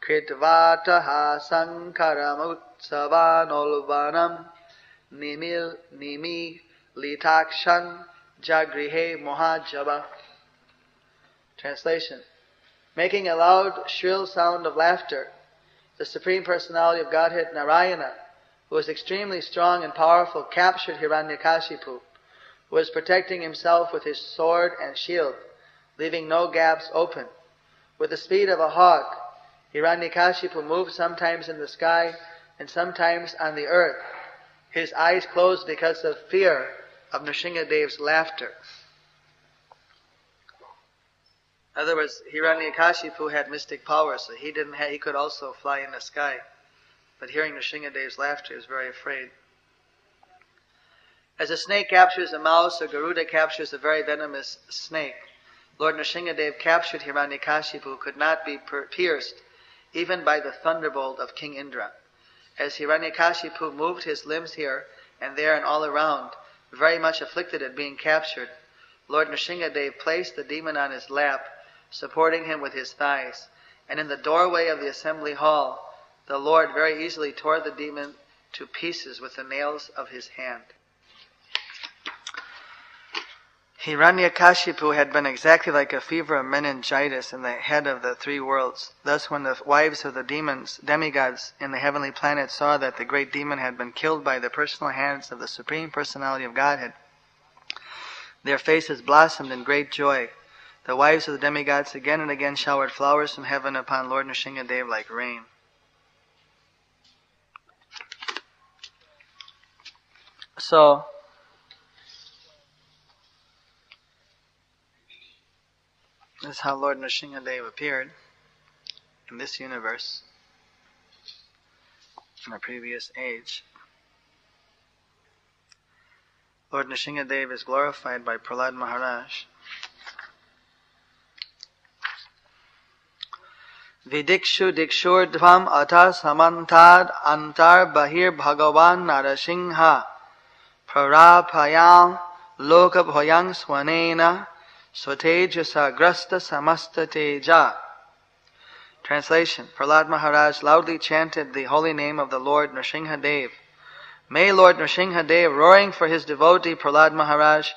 kritvataha sankaram utsavanolvanam nimi litakshang jagrihe mohajaba. Translation: making a loud, shrill sound of laughter, the Supreme Personality of Godhead Narayana, who was extremely strong and powerful, captured Hiranyakashipu, who was protecting himself with his sword and shield, leaving no gaps open. With the speed of a hawk, Hiranyakashipu moved sometimes in the sky and sometimes on the earth. His eyes closed because of fear of Nrsimhadeva's laughter. In other words, Hiranyakashipu had mystic power, so he could also fly in the sky. But hearing Nrsimhadeva's laughter, he was very afraid. As a snake captures a mouse, or Garuda captures a very venomous snake, Lord Nrsimhadeva captured Hiranyakashipu, who could not be pierced even by the thunderbolt of King Indra. As Hiranyakashipu moved his limbs here and there and all around, very much afflicted at being captured, Lord Nrsimhadeva placed the demon on his lap, supporting him with his thighs, and in the doorway of the assembly hall, the Lord very easily tore the demon to pieces with the nails of his hand. Hiranyakashipu had been exactly like a fever of meningitis in the head of the three worlds. Thus, when the wives of the demigods in the heavenly planet saw that the great demon had been killed by the personal hands of the Supreme Personality of Godhead, their faces blossomed in great joy. The wives of the demigods again and again showered flowers from heaven upon Lord Nrsimhadeva like rain. So, is how Lord Nrsimhadev appeared in this universe in a previous age. Lord Nrsimhadev is glorified by Prahlad Maharaj. Vidikshu dikshurdvam ata samantad antar bahir bhagavan narasingha prarapayam lokabhoyang swanena swatejasa grasta samasta teja. Translation. Prahlad Maharaj loudly chanted the holy name of the Lord Nrsimhadev. May Lord Nrsimhadev, roaring for his devotee Prahlad Maharaj,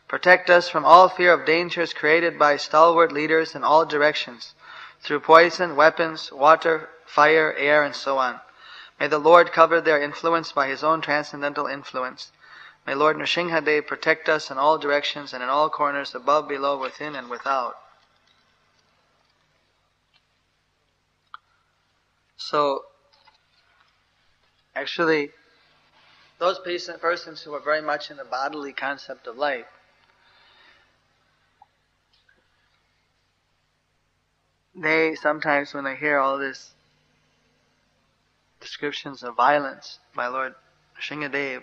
protect us from all fear of dangers created by stalwart leaders in all directions, through poison, weapons, water, fire, air, and so on. May the Lord cover their influence by his own transcendental influence. May Lord Nrsimhadev protect us in all directions and in all corners, above, below, within, and without. So, actually, those persons who are very much in the bodily concept of life, they sometimes, when they hear all this descriptions of violence by Lord Nrsimhadev,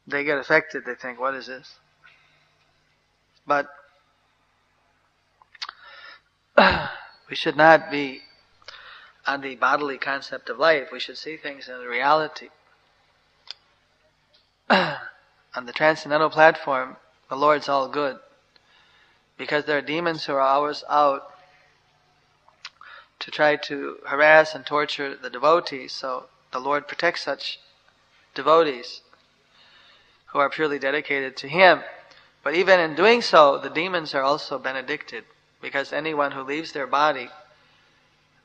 they get affected. They think, what is this? But we should not be on the bodily concept of life. We should see things in the reality. On the transcendental platform, the Lord's all good. Because there are demons who are always out to try to harass and torture the devotees, so the Lord protects such devotees who are purely dedicated to Him. But even in doing so, the demons are also benedicted, because anyone who leaves their body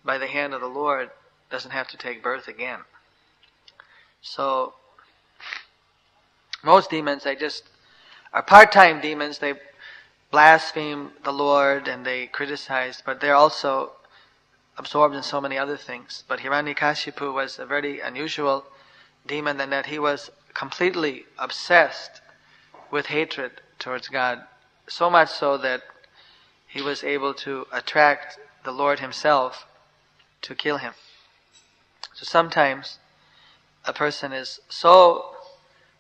by the hand of the Lord doesn't have to take birth again. So, most demons, they just are part-time demons. They blaspheme the Lord and they criticize, but they're also absorbed in so many other things. But Hiranyakashipu was a very unusual demon in that he was completely obsessed with hatred towards God, so much so that he was able to attract the Lord Himself to kill him. So sometimes a person is so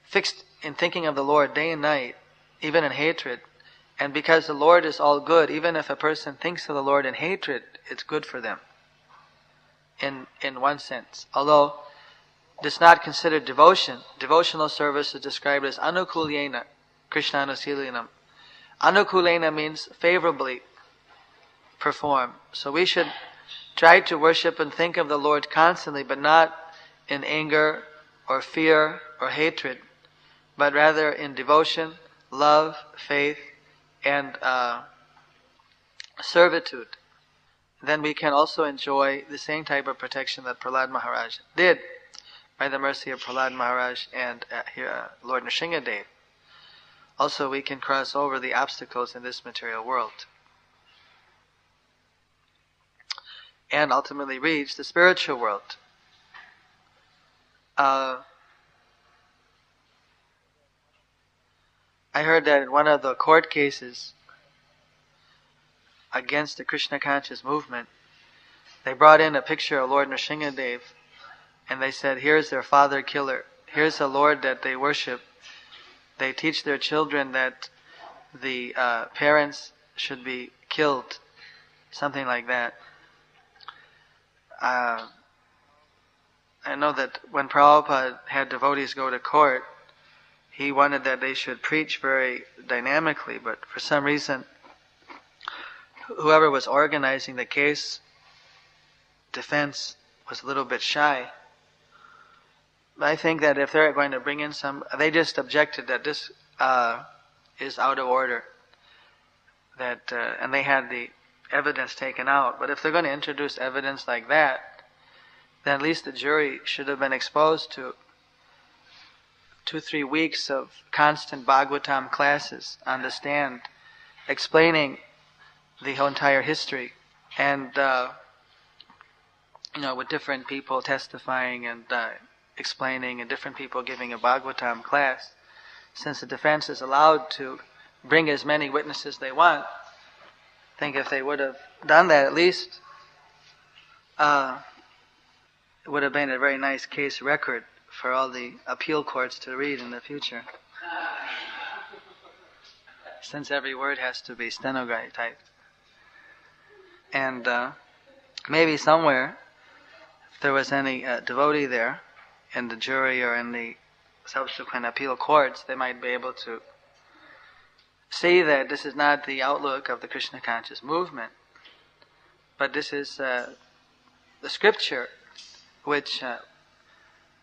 fixed in thinking of the Lord day and night, even in hatred, and because the Lord is all good, even if a person thinks of the Lord in hatred, it's good for them, in one sense. Although it's not considered devotion. Devotional service is described as anukulyena, Krishna anusilinam. Anukulena means favorably perform. So we should try to worship and think of the Lord constantly, but not in anger or fear or hatred, but rather in devotion, love, faith, and servitude. Then we can also enjoy the same type of protection that Prahlad Maharaj did by the mercy of Prahlad Maharaj and Lord Nrsimhadev. Also, we can cross over the obstacles in this material world and ultimately reach the spiritual world. I heard that in one of the court cases against the Krishna conscious movement, they brought in a picture of Lord Nrsimhadev, and they said, here's their father killer, here's the Lord that they worship. They teach their children that the parents should be killed, something like that. I know that when Prabhupada had devotees go to court, he wanted that they should preach very dynamically, but for some reason, whoever was organizing the case, defense, was a little bit shy. But I think that if they're going to bring in they just objected that this is out of order, that and they had the evidence taken out. But if they're going to introduce evidence like that, then at least the jury should have been exposed to 2-3 weeks of constant Bhagavatam classes on the stand, explaining the whole entire history, and with different people testifying and explaining, and different people giving a Bhagavatam class. Since the defense is allowed to bring as many witnesses they want, I think if they would have done that, at least it would have been a very nice case record for all the appeal courts to read in the future. Since every word has to be stenographed typed. And maybe somewhere, if there was any devotee there in the jury or in the subsequent appeal courts, they might be able to see that this is not the outlook of the Krishna conscious movement, but this is the scripture, which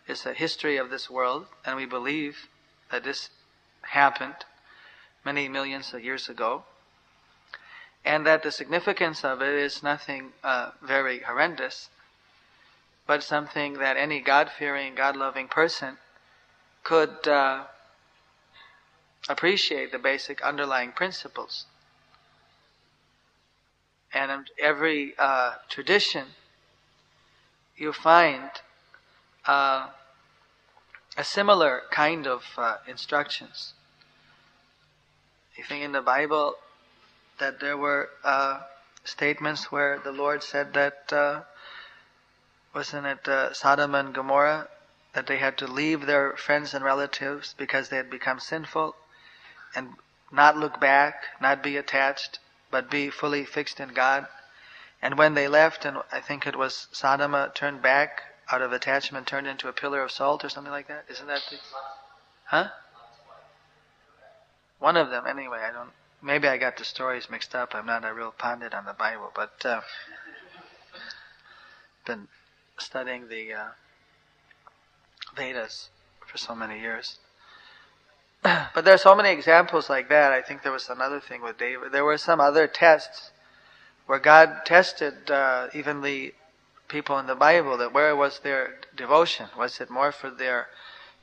is a history of this world, and we believe that this happened many millions of years ago, and that the significance of it is nothing very horrendous, but something that any God-fearing, God-loving person could appreciate the basic underlying principles. And in every tradition, you find a similar kind of instructions. You think in the Bible that there were statements where the Lord said that, wasn't it Sodom and Gomorrah, that they had to leave their friends and relatives because they had become sinful, and not look back, not be attached, but be fully fixed in God. And when they left, and I think it was Sodom turned back out of attachment, turned into a pillar of salt or something like that. Isn't that the... Huh? One of them, anyway. Maybe I got the stories mixed up. I'm not a real pundit on the Bible, but been studying the Vedas for so many years. But there are so many examples like that. I think there was another thing with David. There were some other tests where God tested even the people in the Bible, that where was their devotion? Was it more for their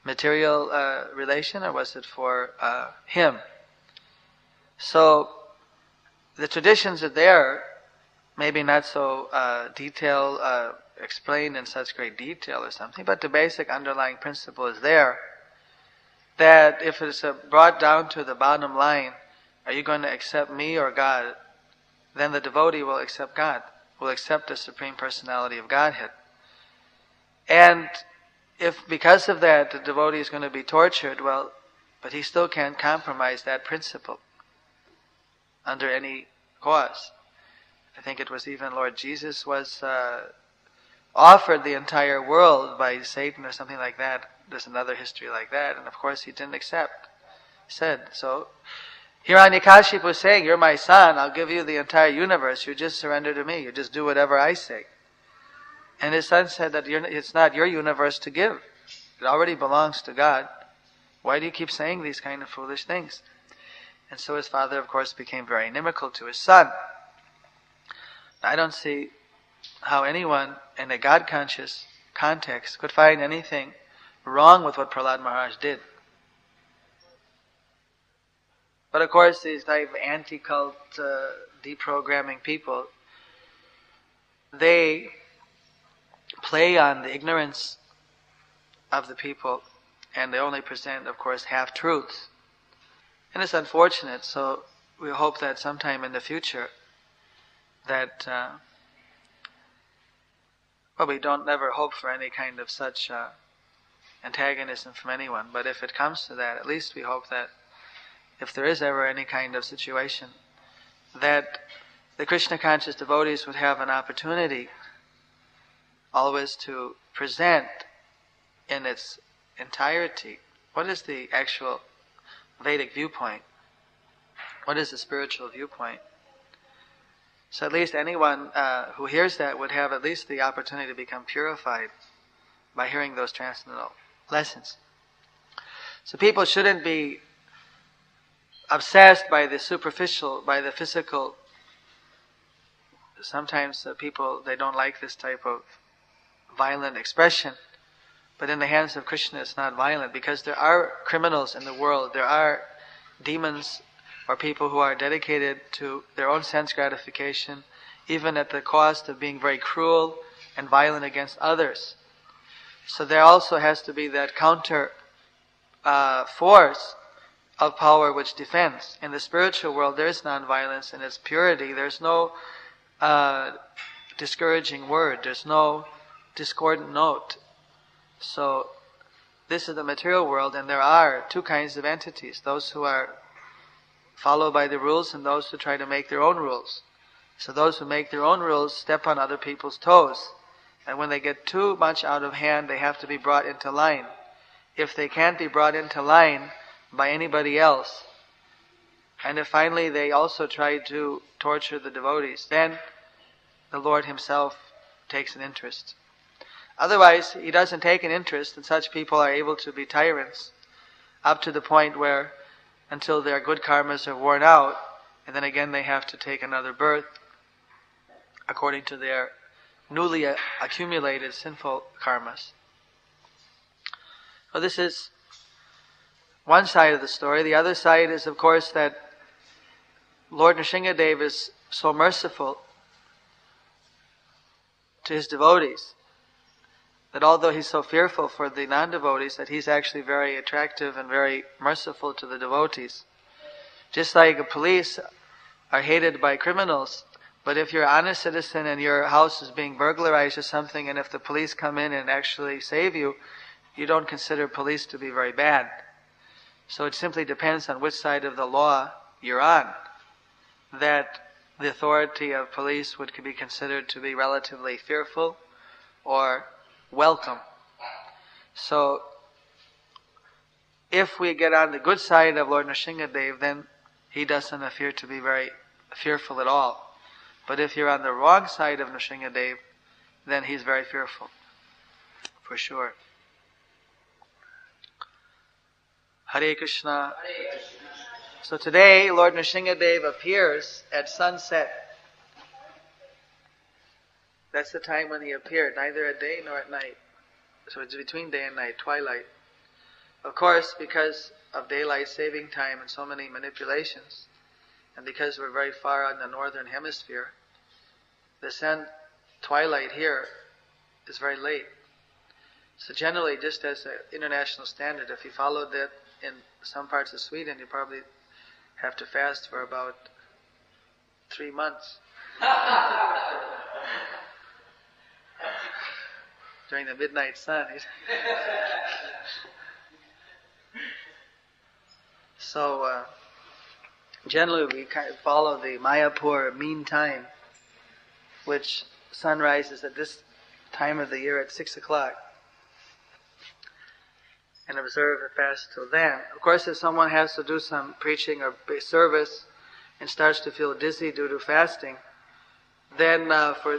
material relation, or was it for Him? So the traditions are there, maybe not so explained in such great detail or something, but the basic underlying principle is there, that if it's brought down to the bottom line, are you going to accept me or God? Then the devotee will accept God, will accept the Supreme Personality of Godhead. And if because of that the devotee is going to be tortured, well, but he still can't compromise that principle under any cause. I think it was even Lord Jesus was offered the entire world by Satan or something like that. There's another history like that, and of course he didn't accept. He said, so Hiranyakashipu was saying, you're my son, I'll give you the entire universe, you just surrender to me, you just do whatever I say. And his son said that it's not your universe to give. It already belongs to God. Why do you keep saying these kind of foolish things? And so his father, of course, became very inimical to his son. I don't see how anyone in a God-conscious context could find anything wrong with what Prahlad Maharaj did. But of course, these type of anti-cult, deprogramming people, they play on the ignorance of the people, and they only present, of course, half-truths. And it's unfortunate, so we hope that sometime in the future that, we don't never hope for any kind of such antagonism from anyone, but if it comes to that, at least we hope that if there is ever any kind of situation, that the Krishna conscious devotees would have an opportunity always to present in its entirety what is the actual Vedic viewpoint, what is the spiritual viewpoint. So at least anyone who hears that would have at least the opportunity to become purified by hearing those transcendental lessons. So people shouldn't be obsessed by the superficial, by the physical. Sometimes people, they don't like this type of violent expression, but in the hands of Krishna it's not violent, because there are criminals in the world, there are demons or people who are dedicated to their own sense gratification, even at the cost of being very cruel and violent against others. So there also has to be that counter force of power which defends. In the spiritual world, there is non-violence in its purity. There's no discouraging word. There's no discordant note. So this is the material world, and there are two kinds of entities: those who are followed by the rules and those who try to make their own rules. So those who make their own rules step on other people's toes, and when they get too much out of hand, they have to be brought into line. If they can't be brought into line by anybody else, and if finally they also try to torture the devotees, then the Lord himself takes an interest. Otherwise, he doesn't take an interest, and such people are able to be tyrants up to the point where, until their good karmas are worn out, and then again they have to take another birth according to their newly accumulated sinful karmas. So this is one side of the story. The other side is, of course, that Lord Nrsingadev is so merciful to his devotees that although he's so fearful for the non-devotees, that he's actually very attractive and very merciful to the devotees. Just like the police are hated by criminals, but if you're an honest citizen and your house is being burglarized or something, and if the police come in and actually save you, you don't consider police to be very bad. So it simply depends on which side of the law you're on, that the authority of police would be considered to be relatively fearful or welcome. So if we get on the good side of Lord Nrsingadev, then he doesn't appear to be very fearful at all. But if you're on the wrong side of Nrsingadev, then he's very fearful, for sure. Hare Krishna. So today, Lord Nrsingadev appears at sunset. That's the time when he appeared, neither at day nor at night. So it's between day and night, twilight. Of course, because of daylight saving time and so many manipulations, and because we're very far out in the northern hemisphere, the sun twilight here is very late. So generally, just as an international standard, if you followed that in some parts of Sweden, you probably have to fast for about 3 months. During the midnight sun. So, generally we kind of follow the Mayapur mean time, which sun rises at this time of the year at 6 o'clock, and observe the fast till then. Of course, if someone has to do some preaching or service and starts to feel dizzy due to fasting, then for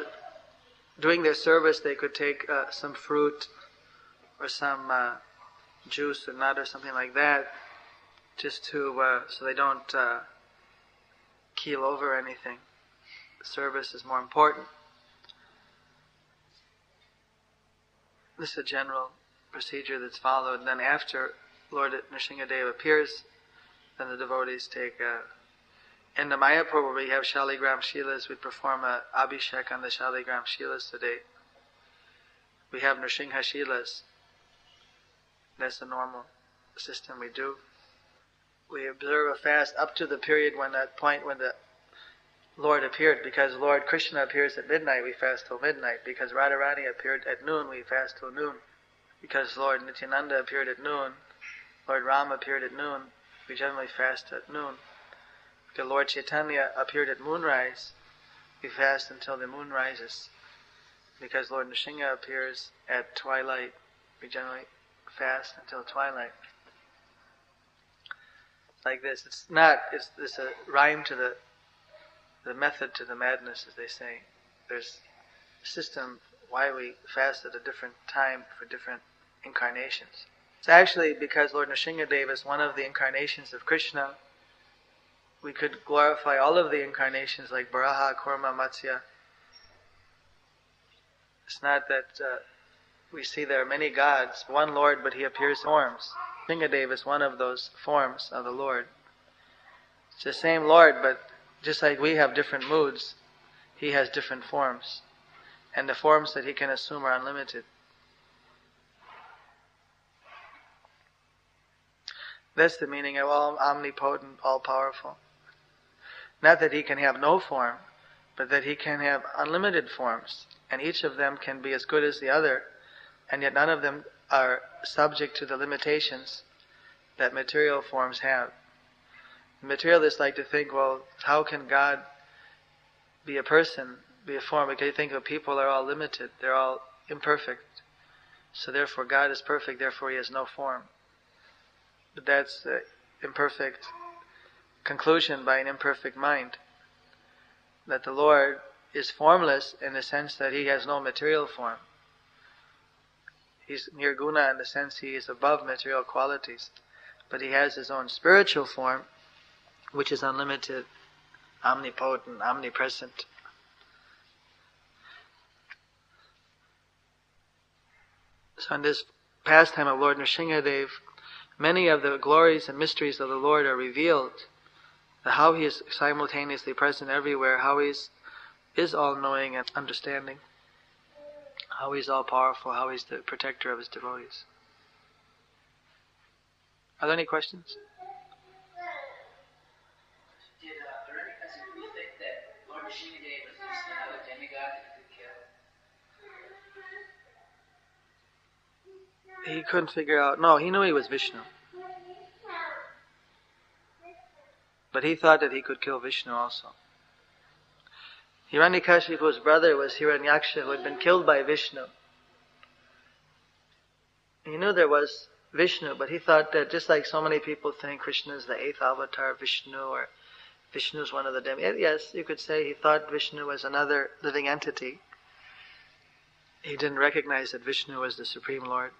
doing their service they could take some fruit or some juice or nut or something like that, just to so they don't keel over anything. The service is more important. This is a general procedure that's followed. Then after Lord Nrsingadev appears, then the devotees take in the Mayapur, where we have Shaligram Shilas, we perform a Abhishek on the Shaligram Shilas today. We have Nrsimha Shilas. That's the normal system we do. We observe a fast up to the period when that point when the Lord appeared. Because Lord Krishna appears at midnight, we fast till midnight. Because Radharani appeared at noon, we fast till noon. Because Lord Nityananda appeared at noon, Lord Ram appeared at noon, we generally fast at noon. Because Lord Chaitanya appeared at moonrise, we fast until the moon rises. Because Lord Nrsimha appears at twilight, we generally fast until twilight. Like this. It's a rhyme to the method to the madness, as they say. There's a system why we fast at a different time for different incarnations. It's actually because Lord Nrsingadev is one of the incarnations of Krishna. We could glorify all of the incarnations like Varaha, Kurma, Matsya. It's not that we see there are many gods, one Lord, but he appears in forms. Nrsingadev is one of those forms of the Lord. It's the same Lord, but just like we have different moods, he has different forms. And the forms that he can assume are unlimited. That's the meaning of omnipotent, all-powerful. Not that he can have no form, but that he can have unlimited forms, and each of them can be as good as the other, and yet none of them are subject to the limitations that material forms have. Materialists like to think, well, how can God be a person, be a form? Because they think that people are all limited, they're all imperfect. So therefore God is perfect, therefore he has no form. But that's the imperfect conclusion by an imperfect mind. That the Lord is formless in the sense that he has no material form. He's nirguna in the sense he is above material qualities. But he has his own spiritual form, which is unlimited, omnipotent, omnipresent. So in this pastime of Lord Nrsingadev, many of the glories and mysteries of the Lord are revealed. How he is simultaneously present everywhere, how he is all-knowing and understanding, how he is all-powerful, how he is the protector of his devotees. Are there any questions? Did Hiranyakashipu think that Lord Nrsingadev was just another demigod that he could kill? He couldn't figure out. No, he knew he was Vishnu. But he thought that he could kill Vishnu also. Hiranyakashipu's brother was Hiranyaksha, who had been killed by Vishnu. He knew there was Vishnu, but he thought that just like so many people think Krishna is the 8th avatar of Vishnu, or Vishnu is one of the demigods. Yes, you could say he thought Vishnu was another living entity. He didn't recognize that Vishnu was the Supreme Lord.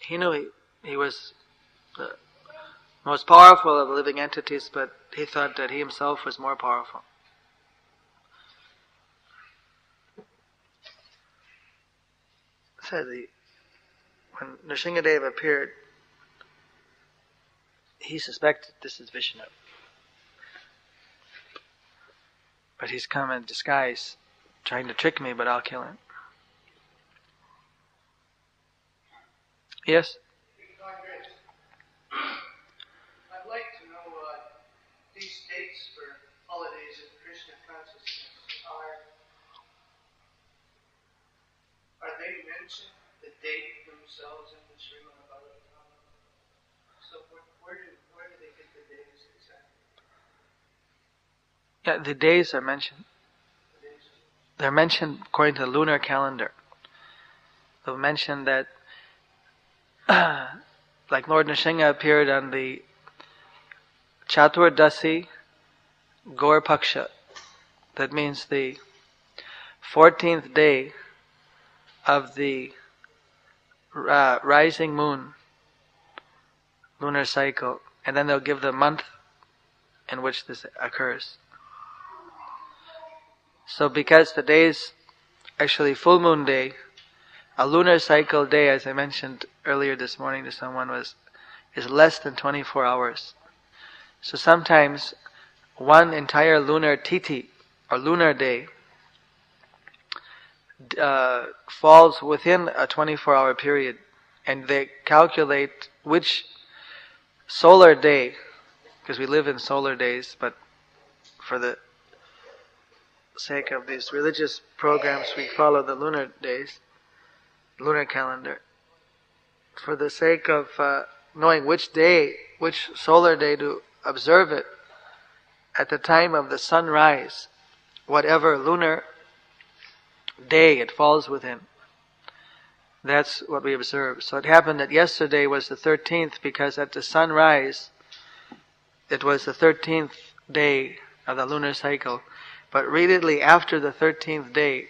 He knew he was the most powerful of the living entities, but he thought that he himself was more powerful. So when Nrsingadev appeared, he suspected this is Vishnu. But he's come in disguise, trying to trick me, but I'll kill him. Yes? I'd like to know these dates for holidays of Krishna consciousness. Are they mentioned, the date themselves in the Srimad Bhagavatam? So where do they get the days exactly? Yeah, the days are mentioned. They're mentioned according to the lunar calendar. They'll mention that like Lord Nrsinga appeared on the Chaturdasi Gaur Paksha. That means the 14th day of the rising moon lunar cycle. And then they'll give the month in which this occurs. So because today's actually full moon day, a lunar cycle day, as I mentioned earlier this morning to someone, is less than 24 hours. So sometimes one entire lunar tithi, or lunar day, falls within a 24-hour period, and they calculate which solar day, because we live in solar days, but for the sake of these religious programs we follow the lunar days, lunar calendar. For the sake of knowing which day, which solar day to observe it, at the time of the sunrise, whatever lunar day it falls within, that's what we observe. So it happened that yesterday was the 13th because at the sunrise it was the 13th day of the lunar cycle. But immediately after the 13th day,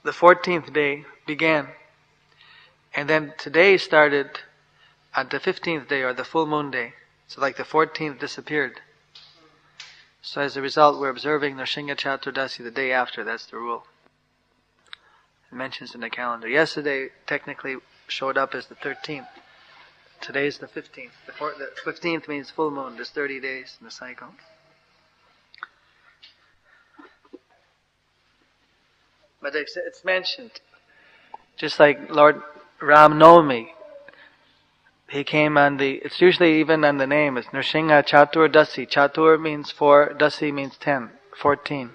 the 14th day began. And then today started at the 15th day, or the full moon day. So like the 14th disappeared. So as a result, we're observing Nrsinga Chaturdasi the day after. That's the rule. It mentions in the calendar. Yesterday technically showed up as the 13th. Today's the 15th. The 15th means full moon. There's 30 days in the cycle. But it's mentioned. Just like Lord Ram Navami, he came on it's usually even on the name, it's Nrsimha Chatur Dasi. Chatur means 4, Dasi means 10, 14.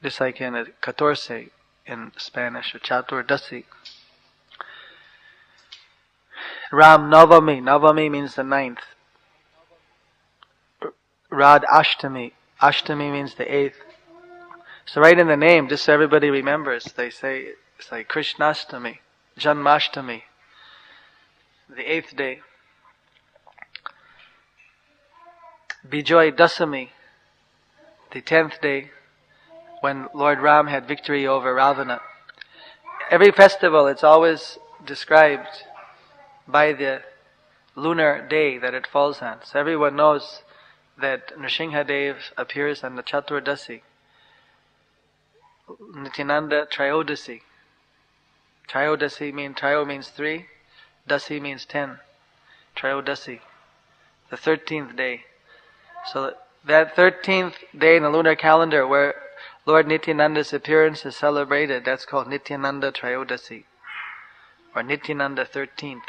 Just like in 14 in Spanish, or Chatur Dasi. Ram Navami. Navami means the 9th. Rad Ashtami. Ashtami means the 8th. So right in the name, just so everybody remembers, they say it's like Krishnastami, Janmashtami, the 8th day. Bijoy Dasami, the 10th day, when Lord Ram had victory over Ravana. Every festival, it's always described by the lunar day that it falls on. So everyone knows that Nrsimhadev appears on the Chaturdasi. Nityananda Trayodasi. Trayodasi Trayo means 3, Dasi means 10. Trayodasi, the 13th day. So that 13th day in the lunar calendar where Lord Nityananda's appearance is celebrated, that's called Nityananda Trayodasi, or Nityananda 13th.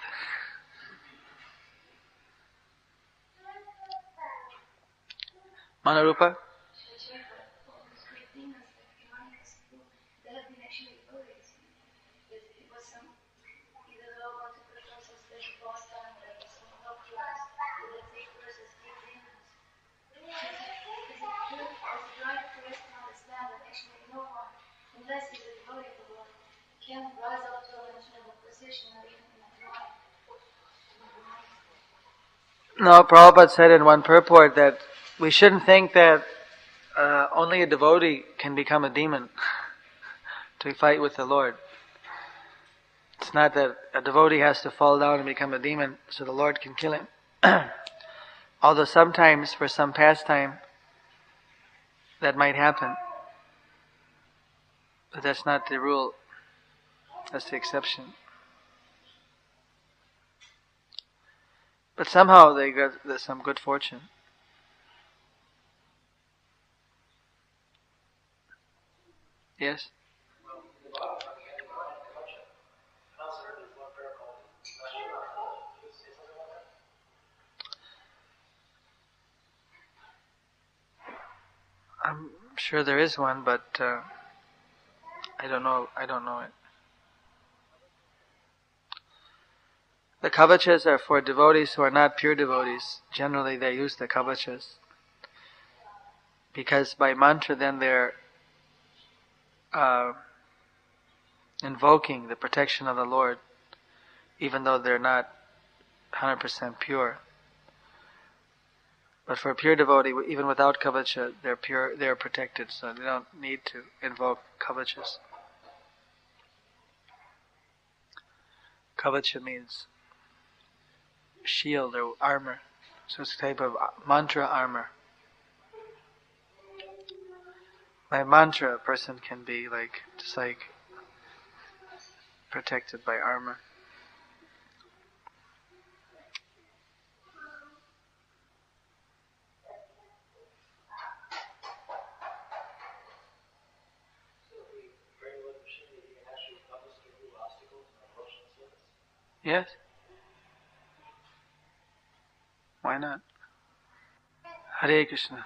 Manarupa? No, Prabhupada said in one purport that we shouldn't think that only a devotee can become a demon to fight with the Lord. It's not that a devotee has to fall down and become a demon so the Lord can kill him. Although sometimes, for some pastime, that might happen. But that's not the rule. That's the exception. But somehow there's some good fortune. Yes? I'm sure there is one, but I don't know it. The kavachas are for devotees who are not pure devotees. Generally they use the kavachas because by mantra then they're invoking the protection of the Lord, even though they're not 100% pure. But for a pure devotee, even without kavacha, they're pure, they're protected, so they don't need to invoke kavachas. Kavacha means shield or armor, so it's a type of mantra armor. By mantra, a person can be just like protected by armor. Yes? Why not? Hare Krishna.